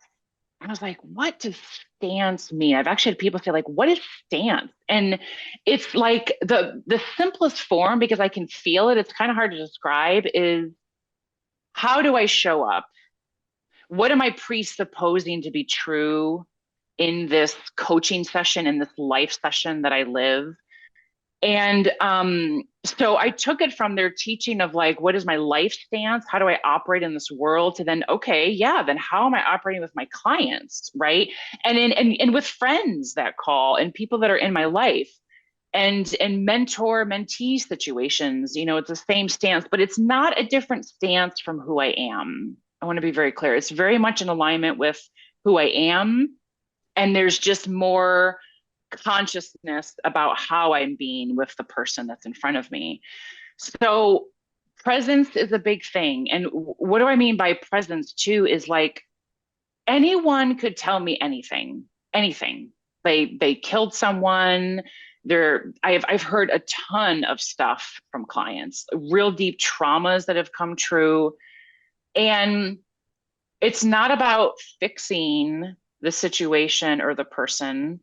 I was like, what does stance mean? I've actually had people say, like, what is stance? And it's like the simplest form, because I can feel it. It's kind of hard to describe, is how do I show up? What am I presupposing to be true in this coaching session, in this life session that I live? And so I took it from their teaching of like, what is my life stance? How do I operate in this world? To then, okay, yeah, then how am I operating with my clients, right? And with friends that call, and people that are in my life, and mentor mentee situations, it's the same stance, but it's not a different stance from who I am. I want to be very clear. It's very much in alignment with who I am. And there's just more consciousness about how I'm being with the person that's in front of me. So presence is a big thing. And what do I mean by presence too is like, anyone could tell me anything, anything. They killed someone. I've heard a ton of stuff from clients, real deep traumas that have come true. And it's not about fixing the situation or the person.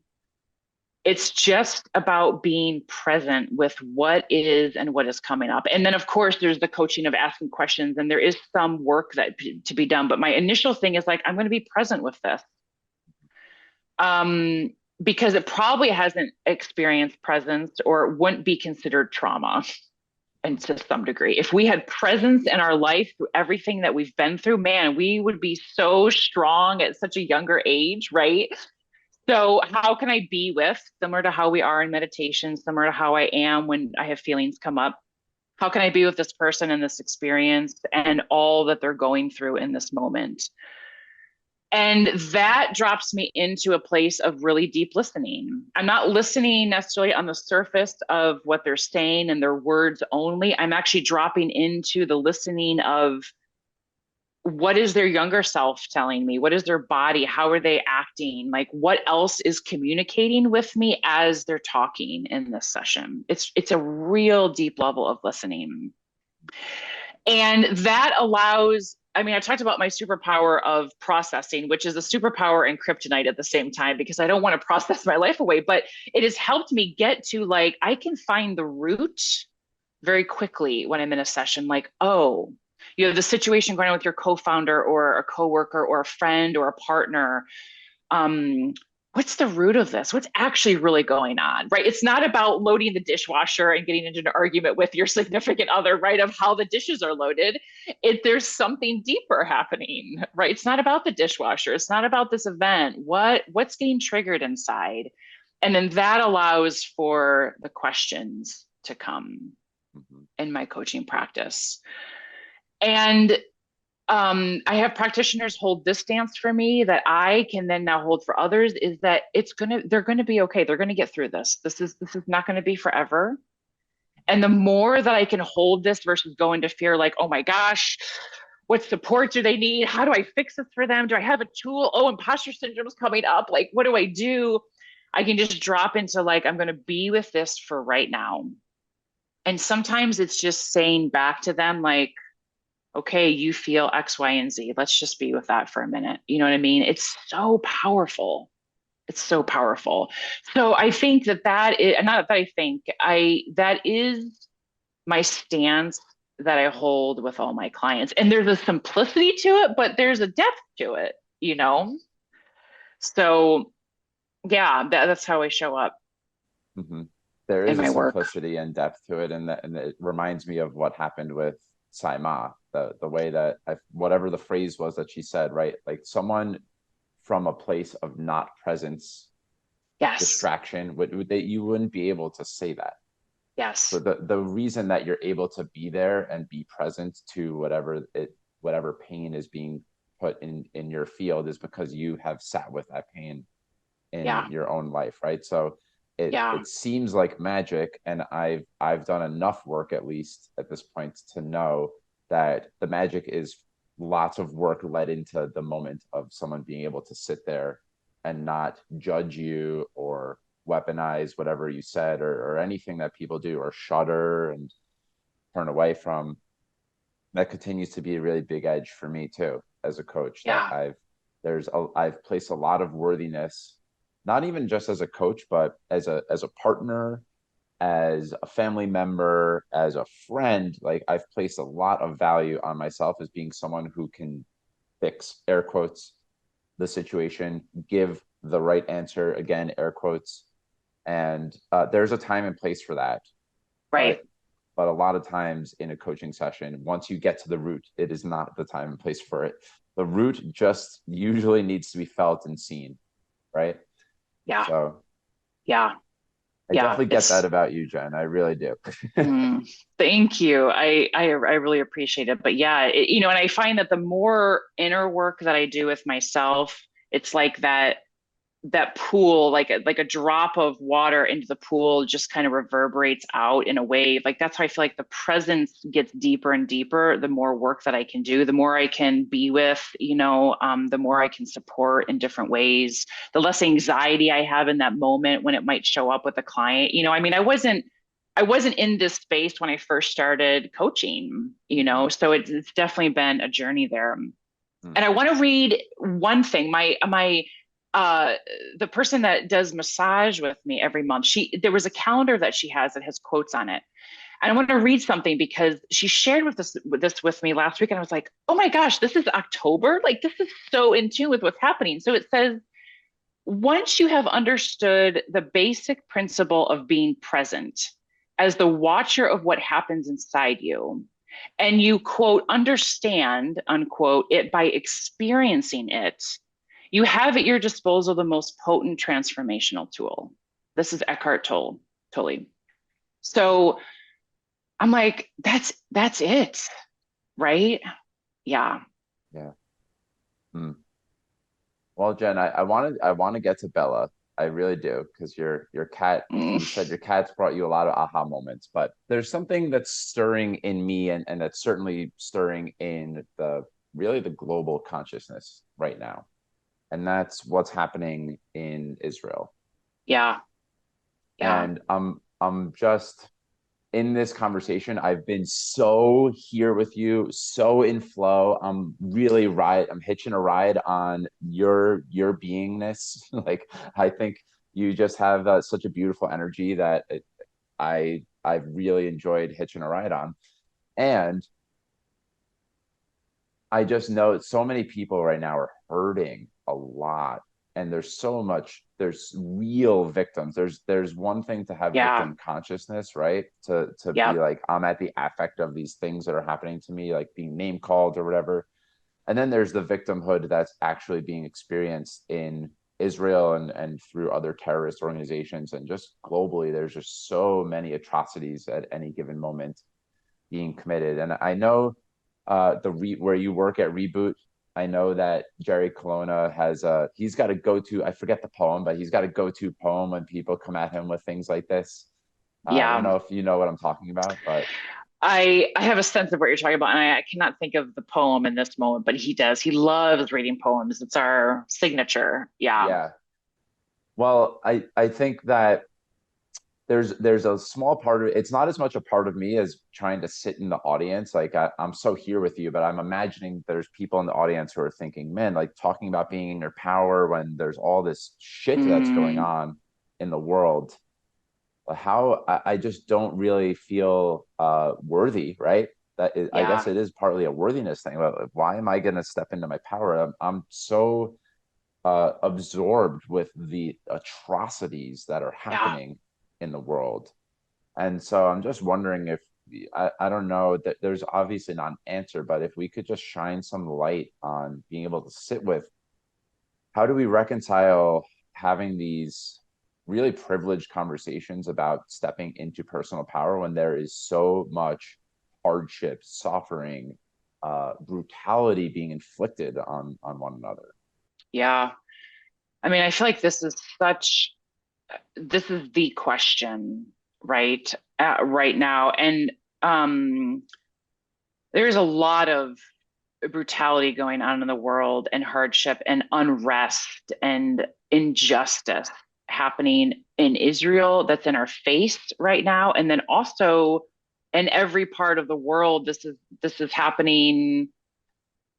It's just about being present with what is and what is coming up. And then, of course, there's the coaching of asking questions, and there is some work that to be done. But my initial thing is like, I'm going to be present with this, um, because it probably hasn't experienced presence, or it wouldn't be considered trauma. And to some degree, if we had presence in our life through everything that we've been through, man, we would be so strong at such a younger age, right? So, how can I be with, similar to how we are in meditation, similar to how I am when I have feelings come up? How can I be with this person and this experience and all that they're going through in this moment? And that drops me into a place of really deep listening. I'm not listening necessarily on the surface of what they're saying and their words only. I'm actually dropping into the listening of, what is their younger self telling me? What is their body? How are they acting? Like, what else is communicating with me as they're talking in this session? It's a real deep level of listening. And that allows, I mean, I talked about my superpower of processing, which is a superpower and kryptonite at the same time, because I don't want to process my life away, but it has helped me get to like, I can find the root very quickly when I'm in a session, like, oh, you have the situation going on with your co-founder or a coworker or a friend or a partner. Um, what's the root of this? What's actually really going on, right? It's not about loading the dishwasher and getting into an argument with your significant other, right? Of how the dishes are loaded. There's something deeper happening, right? It's not about the dishwasher. It's not about this event. What's getting triggered inside? And then that allows for the questions to come in my coaching practice. And I have practitioners hold this stance for me that I can then now hold for others, is that they're gonna be okay. They're gonna get through this. This is not gonna be forever. And the more that I can hold this versus go into fear, like, oh my gosh, what support do they need? How do I fix this for them? Do I have a tool? Oh, imposter syndrome is coming up. Like, what do I do? I can just drop into like, I'm gonna be with this for right now. And sometimes it's just saying back to them, like, okay, you feel X, Y, and Z. Let's just be with that for a minute. You know what I mean? It's so powerful. It's so powerful. So I think that is, not that I think, that is my stance that I hold with all my clients. And there's a simplicity to it, but there's a depth to it, So yeah, that's how I show up. hmm There in is a my work. simplicity and depth to it, and it reminds me of what happened with Saima. The way that whatever the phrase was that she said, right? Like someone from a place of not presence, Yes. distraction, that you wouldn't be able to say that. So Yes. the reason that you're able to be there and be present to whatever pain is being put in your field is because you have sat with that pain in Yeah. your own life, right? So Yeah. it seems like magic, and I've done enough work at least at this point to know that the magic is lots of work led into the moment of someone being able to sit there and not judge you or weaponize whatever you said or anything that people do or shudder and turn away from. That continues to be a really big edge for me too as a coach, that Yeah. I've placed a lot of worthiness, not even just as a coach but as a partner, as a family member, as a friend. Like I've placed a lot of value on myself as being someone who can fix, air quotes, the situation, give the right answer, again, air quotes. And there's a time and place for that. Right. But a lot of times in a coaching session, once you get to the root, it is not the time and place for it. The root just usually needs to be felt and seen, right? Yeah. So Yeah. I Yeah. definitely get that about you, Jen. I really do. Mm, thank you. I really appreciate it. But yeah, and I find that the more inner work that I do with myself, it's like that pool, like a drop of water into the pool just kind of reverberates out in a wave. Like that's how I feel like the presence gets deeper and deeper the more work that I can do, the more I can be with, the more I can support in different ways, the less anxiety I have in that moment when it might show up with a client. I mean, I wasn't in this space when I first started coaching, Mm-hmm. so it's definitely been a journey there. Mm-hmm. And I want to read one thing. My uh the person that does massage with me every month, there was a calendar that she has that has quotes on it. And I want to read something because she shared this with me last week, and I was like, oh my gosh, this is October. Like this is so in tune with what's happening. So it says, once you have understood the basic principle of being present as the watcher of what happens inside you, and you quote understand unquote it by experiencing it, you have at your disposal the most potent transformational tool. This is Eckhart Tolle. So I'm like, that's it, right? Yeah. Yeah. Mm. Well, Jen, I want to get to Bella. I really do, because your cat, Mm, you said your cat's brought you a lot of aha moments, but there's something that's stirring in me, and that's certainly stirring in the really the global consciousness right now. And that's what's happening in Israel. yeah. Yeah. And I'm just in this conversation, I've been so here with you, so in flow. I'm hitching a ride on your beingness. Like I think you just have such a beautiful energy that I've really enjoyed hitching a ride on. And I just know so many people right now are hurting a lot. And there's real victims. There's one thing to have Yeah. victim consciousness, right? To be Yep. like, I'm at the affect of these things that are happening to me, like being name called or whatever. And then there's the victimhood that's actually being experienced in Israel and through other terrorist organizations, and just globally. There's just so many atrocities at any given moment being committed. And I know where you work at Reboot, I know that Jerry Colonna has he's got a go-to, I forget the poem, but he's got a go-to poem when people come at him with things like this. I don't Yeah. know if you know what I'm talking about, but I have a sense of what you're talking about, and I cannot think of the poem in this moment, but he does. He loves reading poems. It's our signature. Yeah. yeah. Well, I think that there's a small part of it. It's not as much a part of me as trying to sit in the audience. Like I'm so here with you, but I'm imagining there's people in the audience who are thinking, man, like talking about being in your power when there's all this shit that's going Mm, on in the world. How I just don't really feel worthy, right? I guess yeah. it is partly a worthiness thing. Like, why am I going to step into my power? I'm so absorbed with the atrocities that are Yeah. happening, in the world. And so I'm just wondering if I don't know that there's obviously not an answer, but if we could just shine some light on being able to sit with how do we reconcile having these really privileged conversations about stepping into personal power when there is so much hardship, suffering, brutality being inflicted on one another. Yeah. I mean, I feel like this is the question, right? Right now. And um, there's a lot of brutality going on in the world and hardship and unrest and injustice happening in Israel that's in our face right now. And then also in every part of the world, this is happening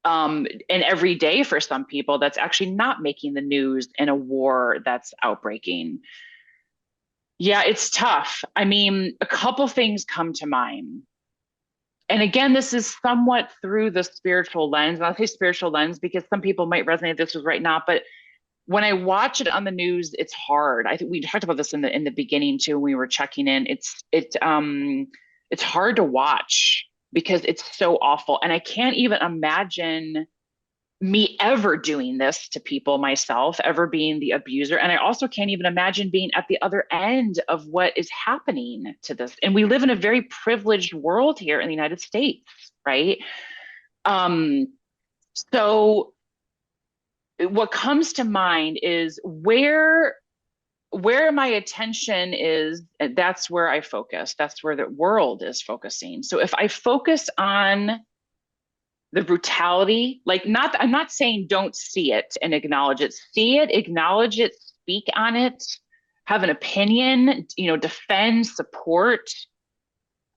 and every day for some people that's actually not making the news in a war that's outbreaking. Yeah, it's tough. I mean, a couple things come to mind. And again, this is somewhat through the spiritual lens. And I'll say spiritual lens because some people might resonate this with right now, but when I watch it on the news, it's hard. I think we talked about this in the beginning too when we were checking in. It's hard to watch because it's so awful. And I can't even imagine me ever doing this to people myself, ever being the abuser. And I also can't even imagine being at the other end of what is happening to this. And we live in a very privileged world here in the United States, right? Um, so what comes to mind is where my attention is, that's where I focus. That's where the world is focusing. So if I focus on the brutality, like not, I'm not saying don't see it and acknowledge it. See it, acknowledge it, speak on it, have an opinion, defend, support.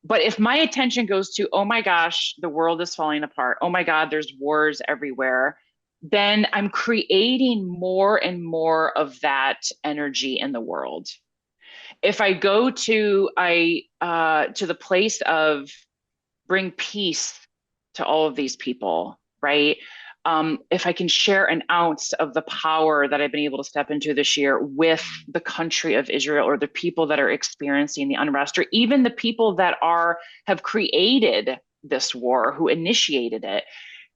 But if my attention goes to, oh my gosh, the world is falling apart. Oh my God, there's wars everywhere. Then I'm creating more and more of that energy in the world. If I go to the place of bring peace to all of these people, right? If I can share an ounce of the power that I've been able to step into this year with the country of Israel or the people that are experiencing the unrest, or even the people that have created this war, who initiated it,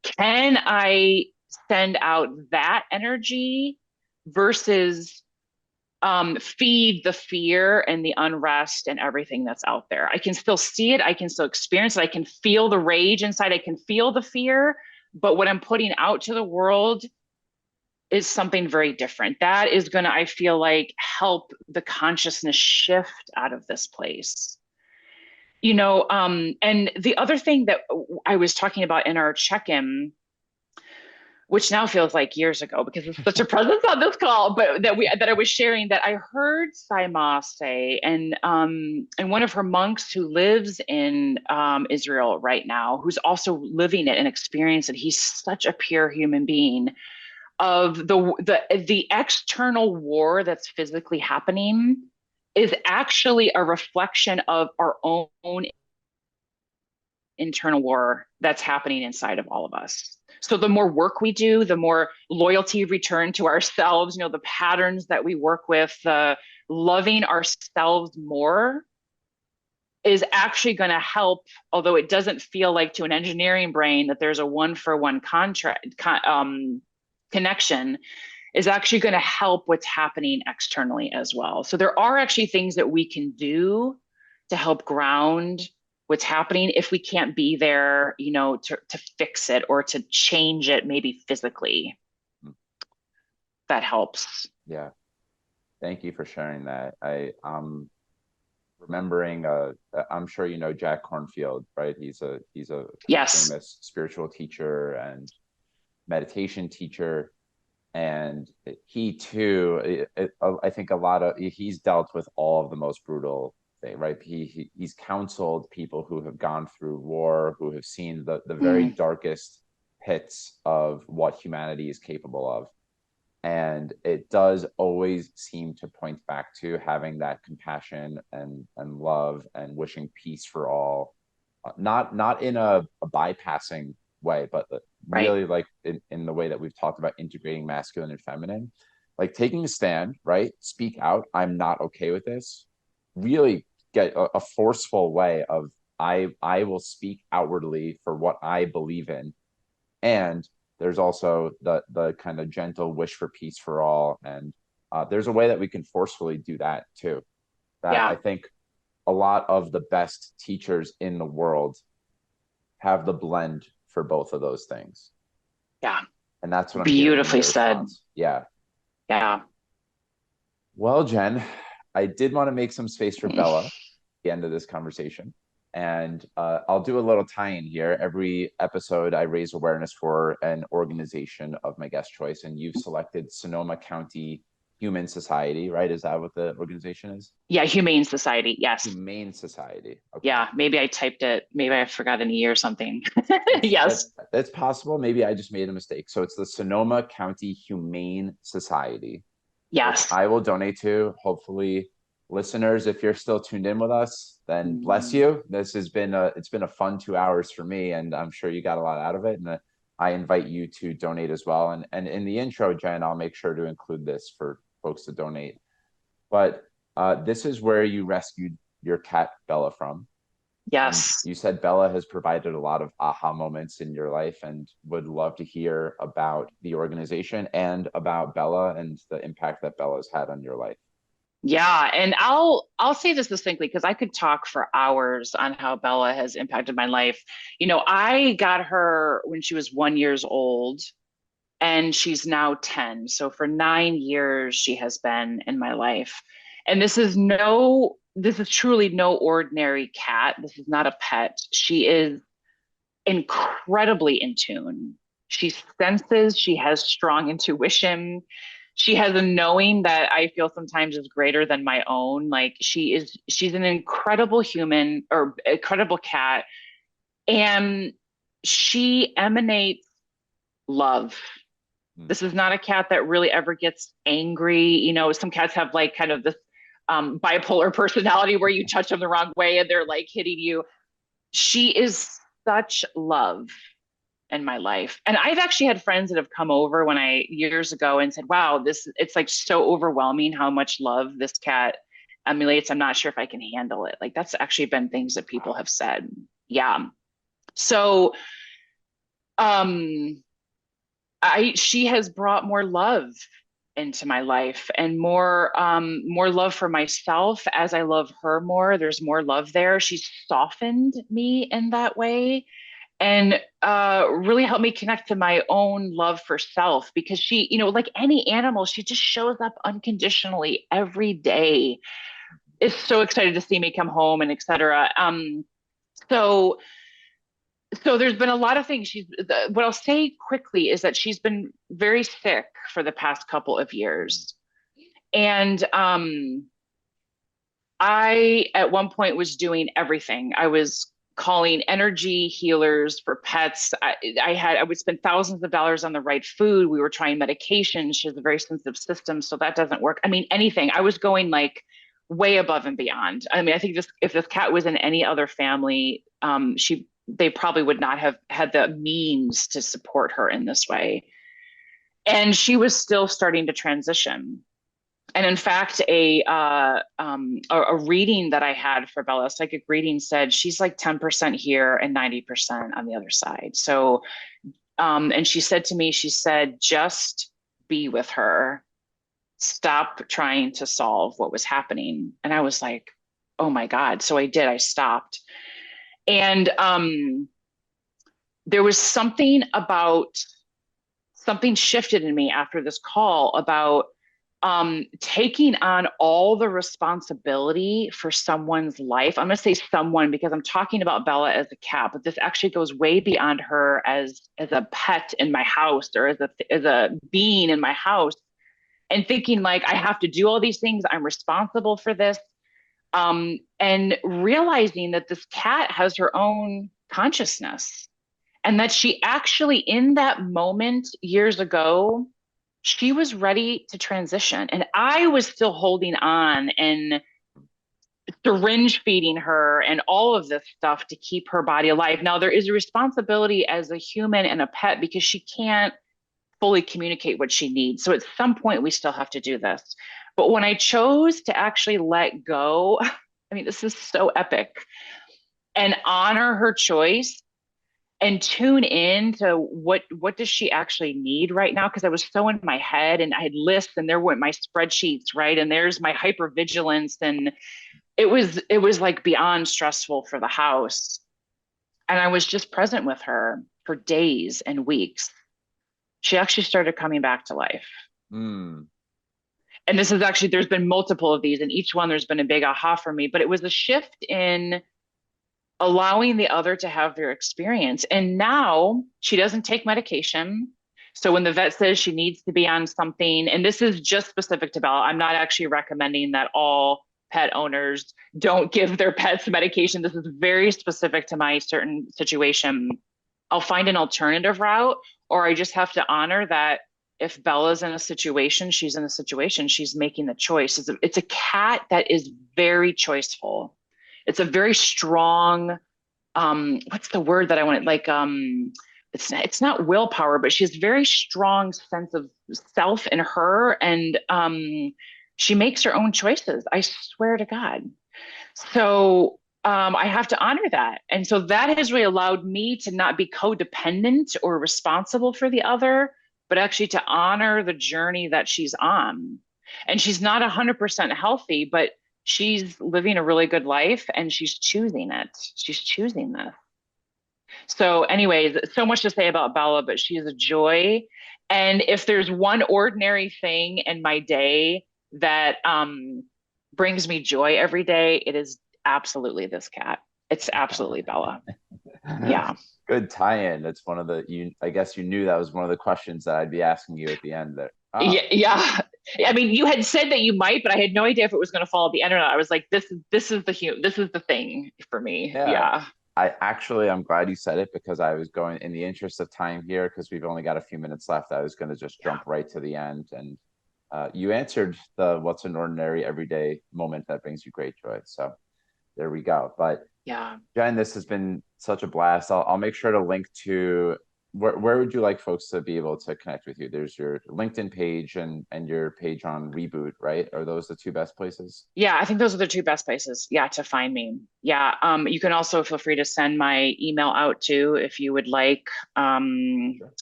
can I send out that energy versus feed the fear and the unrest and everything that's out there? I can still see it. I can still experience it. I can feel the rage inside. I can feel the fear. But what I'm putting out to the world is something very different. That is going to, I feel like, help the consciousness shift out of this place. And the other thing that I was talking about in our check-in, which now feels like years ago because it's such a presence on this call, but that I was sharing, that I heard Saima say, and one of her monks who lives in Israel right now, who's also living it and experiencing it. He's such a pure human being. Of the external war that's physically happening is actually a reflection of our own internal war that's happening inside of all of us. So the more work we do, the more loyalty return to ourselves, the patterns that we work with, loving ourselves more is actually going to help, although it doesn't feel like to an engineering brain that there's a one-for-one connection, is actually going to help what's happening externally as well. So there are actually things that we can do to help ground what's happening if we can't be there, to fix it or to change it, maybe physically. That helps. Yeah. Thank you for sharing that. Remembering I'm sure you know Jack Cornfield, right? He's a Yes. famous spiritual teacher and meditation teacher. And he too, I think he's dealt with all of the most brutal thing, right? He's counseled people who have gone through war, who have seen the very darkest pits of what humanity is capable of. And it does always seem to point back to having that compassion and love and wishing peace for all, not in a bypassing way, but Right. really like in the way that we've talked about integrating masculine and feminine, like taking a stand, right? Speak out. I'm not okay with this. really get a forceful way of I will speak outwardly for what I believe in. And there's also the kind of gentle wish for peace for all. And there's a way that we can forcefully do that too. That I Yeah. think a lot of the best teachers in the world have the blend for both of those things. Yeah. And that's what I'm hearing in Beautifully your said. response. Yeah. Yeah. Well, Jen, I did want to make some space for Bella at the end of this conversation. And I'll do a little tie in here. Every episode, I raise awareness for an organization of my guest choice. And you've selected Sonoma County Human Society, right? Is that what the organization is? Yeah. Humane Society. Yes. Humane Society. Okay. Yeah. Maybe I typed it. Maybe I forgot an E or something. That, Yes. that's possible. Maybe I just made a mistake. So it's the Sonoma County Humane Society, which Yes. I will donate to. Hopefully, listeners, if you're still tuned in with us, then bless you. This has been it's been a fun 2 hours for me, and I'm sure you got a lot out of it. And I invite you to donate as well. And in the intro, Jen, I'll make sure to include this for folks to donate. But this is where you rescued your cat Bella from. And Yes. you said Bella has provided a lot of aha moments in your life and would love to hear about the organization and about Bella and the impact that Bella's had on your life. Yeah, and I'll say this distinctly because I could talk for hours on how Bella has impacted my life. I got her when she was 1 years old, and she's now 10. So for 9 years, she has been in my life. And this is truly no ordinary cat. This is not a pet. She is incredibly in tune. She senses, she has strong intuition. She has a knowing that I feel sometimes is greater than my own. Like she's an incredible human or incredible cat. And she emanates love. Hmm. This is not a cat that really ever gets angry. Some cats have like kind of this bipolar personality where you touch them the wrong way and they're like hitting you. She is such love in my life. And I've actually had friends that have come over when I years ago and said, wow, it's like so overwhelming how much love this cat emulates. I'm not sure if I can handle it. Like that's actually been things that people Wow. have said. Yeah. So um she has brought more love into my life and more love for myself as I love her more. There's more love there. She's softened me in that way and really helped me connect to my own love for self because she, like any animal, she just shows up unconditionally every day. Is so excited to see me come home and etc. So so there's been a lot of things. What I'll say quickly is that she's been very sick for the past couple of years, and I at one point was doing everything. I was calling energy healers for pets. I would spend thousands of dollars on the right food. We were trying medication. She has a very sensitive system, so that doesn't work. I mean, anything. I was going like way above and beyond. I mean, I think if this cat was in any other family, they probably would not have had the means to support her in this way. And she was still starting to transition. And in fact, a reading that I had for Bella, a psychic reading, said she's like 10% here and 90% on the other side. So, and she said to me, she said, just be with her. Stop trying to solve what was happening. And I was like, oh my God. So I did. I stopped. And there was something shifted in me after this call about taking on all the responsibility for someone's life. I'm going to say someone because I'm talking about Bella as a cat, but this actually goes way beyond her as a pet in my house or as a being in my house. And thinking like I have to do all these things, I'm responsible for this, and realizing that this cat has her own consciousness and that she actually in that moment years ago she was ready to transition and I was still holding on and syringe feeding her and all of this stuff to keep her body alive. Now there is a responsibility as a human and a pet because she can't fully communicate what she needs, so at some point we still have to do this. But when I chose to actually let go I mean, this is so epic. And honor her choice and tune in to what does she actually need right now, because I was so in my head and I had lists and there went my spreadsheets, right, and there's my hypervigilance, and it was like beyond stressful for the house, and I was just present with her for days and weeks. She actually started coming back to life. Mm. And this is actually, there's been multiple of these, and each one there's been a big aha for me, but it was a shift in allowing the other to have their experience. And now she doesn't take medication. So when the vet says she needs to be on something, and this is just specific to Bella, I'm not actually recommending that all pet owners don't give their pets medication. This is very specific to my certain situation. I'll find an alternative route, or I just have to honor that if Bella's in a situation, she's in a situation, she's making the choice. It's a cat that is very choiceful. It's a very strong, what's the word that I want? Like, it's not willpower, but she has very strong sense of self in her, and she makes her own choices. I swear to God. So I have to honor that. And so that has really allowed me to not be codependent or responsible for the other, but actually to honor the journey that she's on. And she's not 100% healthy, but she's living a really good life and she's choosing it. She's choosing this. So, anyways, so much to say about Bella, but she is a joy. And if there's one ordinary thing in my day that brings me joy every day, it is absolutely this cat. It's absolutely Bella. Yeah. Good tie-in. That's one of the you. I guess you knew that was one of the questions that I'd be asking you at the end. There. Yeah, Oh, yeah. I mean, you had said that you might, but I had no idea if it was going to fall at the end or not. I was like, this is the thing for me. yeah. Yeah. I'm glad you said it because I was going in the interest of time here because we've only got a few minutes left. I was going to just Yeah. jump right to the end, and you answered the what's an ordinary everyday moment that brings you great joy. So there we go. But Yeah. Jen, this has been such a blast. I'll make sure to link to where would you like folks to be able to connect with you? There's your LinkedIn page and your page on Reboot, right? Are those the two best places? Yeah, I think those are the two best places, yeah, to find me. Yeah. You can also feel free to send my email out too if you would like. Um, Sure.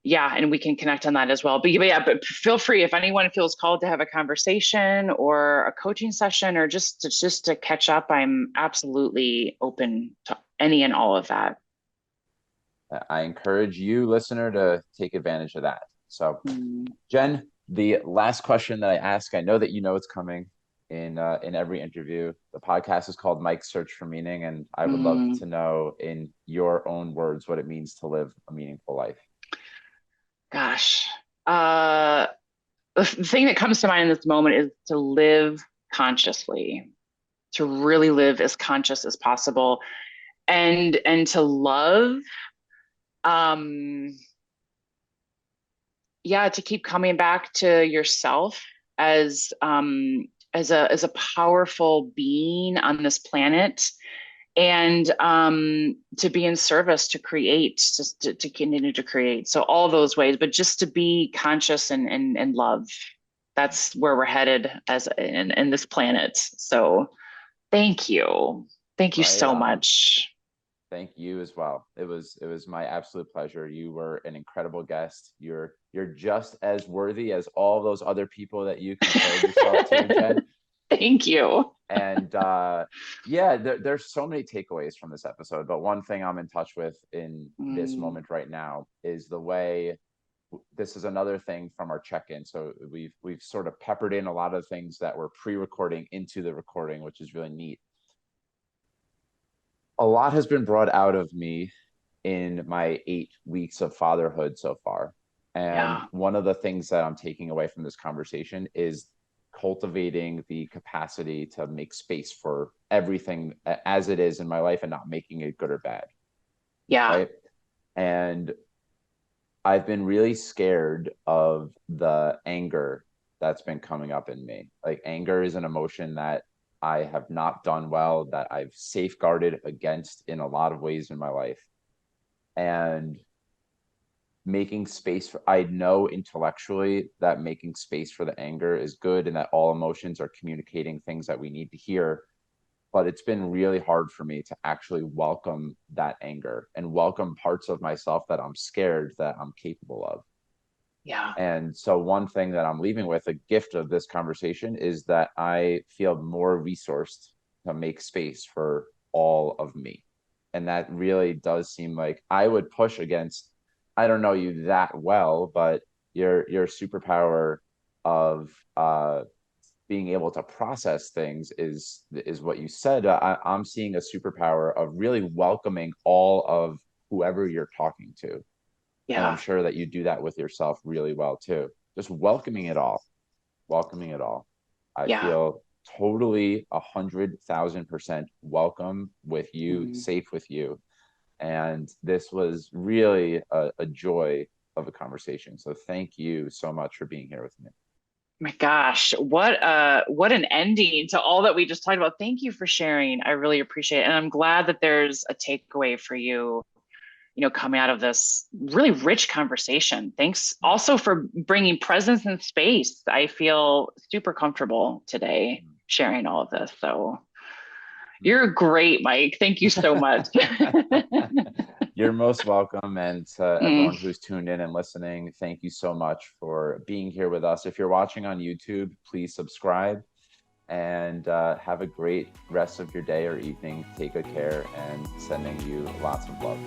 yeah, and we can connect on that as well. But yeah, but feel free if anyone feels called to have a conversation or a coaching session or just to catch up. I'm absolutely open to any and all of that. I encourage you, listener, to take advantage of that. So, Mm, Jen, the last question that I ask, I know that you know it's coming in every interview. The podcast is called Mike's Search for Meaning, and I would love mm, to know in your own words what it means to live a meaningful life. gosh. Uh, the thing that comes to mind in this moment is to live consciously, to really live as conscious as possible, and to love, um yeah, to keep coming back to yourself as a powerful being on this planet, and to be in service, to create, just to continue to create, so all those ways, but just to be conscious and love. That's where we're headed as in this planet. So thank you Right so on. much. Thank you as well. It was my absolute pleasure. You were an incredible guest. You're just as worthy as all those other people that you compared yourself to, Jen. Thank you. And yeah, there's so many takeaways from this episode. But one thing I'm in touch with in this Mm, moment right now is the way this is another thing from our check-in. So we've sort of peppered in a lot of things that we're pre-recording into the recording, which is really neat. A lot has been brought out of me in my 8 weeks of fatherhood so far. And yeah. one of the things that I'm taking away from this conversation is cultivating the capacity to make space for everything as it is in my life and not making it good or bad. Yeah. Right. And I've been really scared of the anger that's been coming up in me. Like, anger is an emotion that I have not done well, that I've safeguarded against in a lot of ways in my life. And making space for, I know intellectually that making space for the anger is good and that all emotions are communicating things that we need to hear. but it's been really hard for me to actually welcome that anger and welcome parts of myself that I'm scared that I'm capable of. Yeah. And so, one thing that I'm leaving with, a gift of this conversation, is that I feel more resourced to make space for all of me. And that really does seem like I would push against, I don't know you that well, but your superpower of being able to process things is what you said. I'm seeing a superpower of really welcoming all of whoever you're talking to, and I'm Yeah. sure that you do that with yourself really well too. Just welcoming it all, welcoming it all. I Yeah. feel totally 100,000% welcome with you, Mhm. safe with you. And this was really a joy of a conversation. So thank you so much for being here with me. My gosh, what an ending to all that we just talked about. Thank you for sharing. I really appreciate it. And I'm glad that there's a takeaway for you, coming out of this really rich conversation. Thanks also for bringing presence and space. I feel super comfortable today sharing all of this. So you're great, Mike. Thank you so much. You're most welcome. And to Mm. everyone who's tuned in and listening, thank you so much for being here with us. If you're watching on YouTube, please subscribe and have a great rest of your day or evening. Take good care, and sending you lots of love.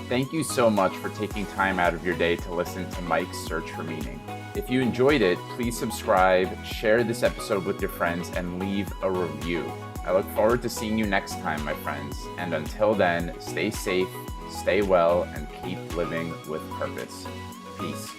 Thank you so much for taking time out of your day to listen to Mike's Search for Meaning. If you enjoyed it, please subscribe, share this episode with your friends, and leave a review. I look forward to seeing you next time, my friends. And until then, stay safe, stay well, and keep living with purpose. Peace.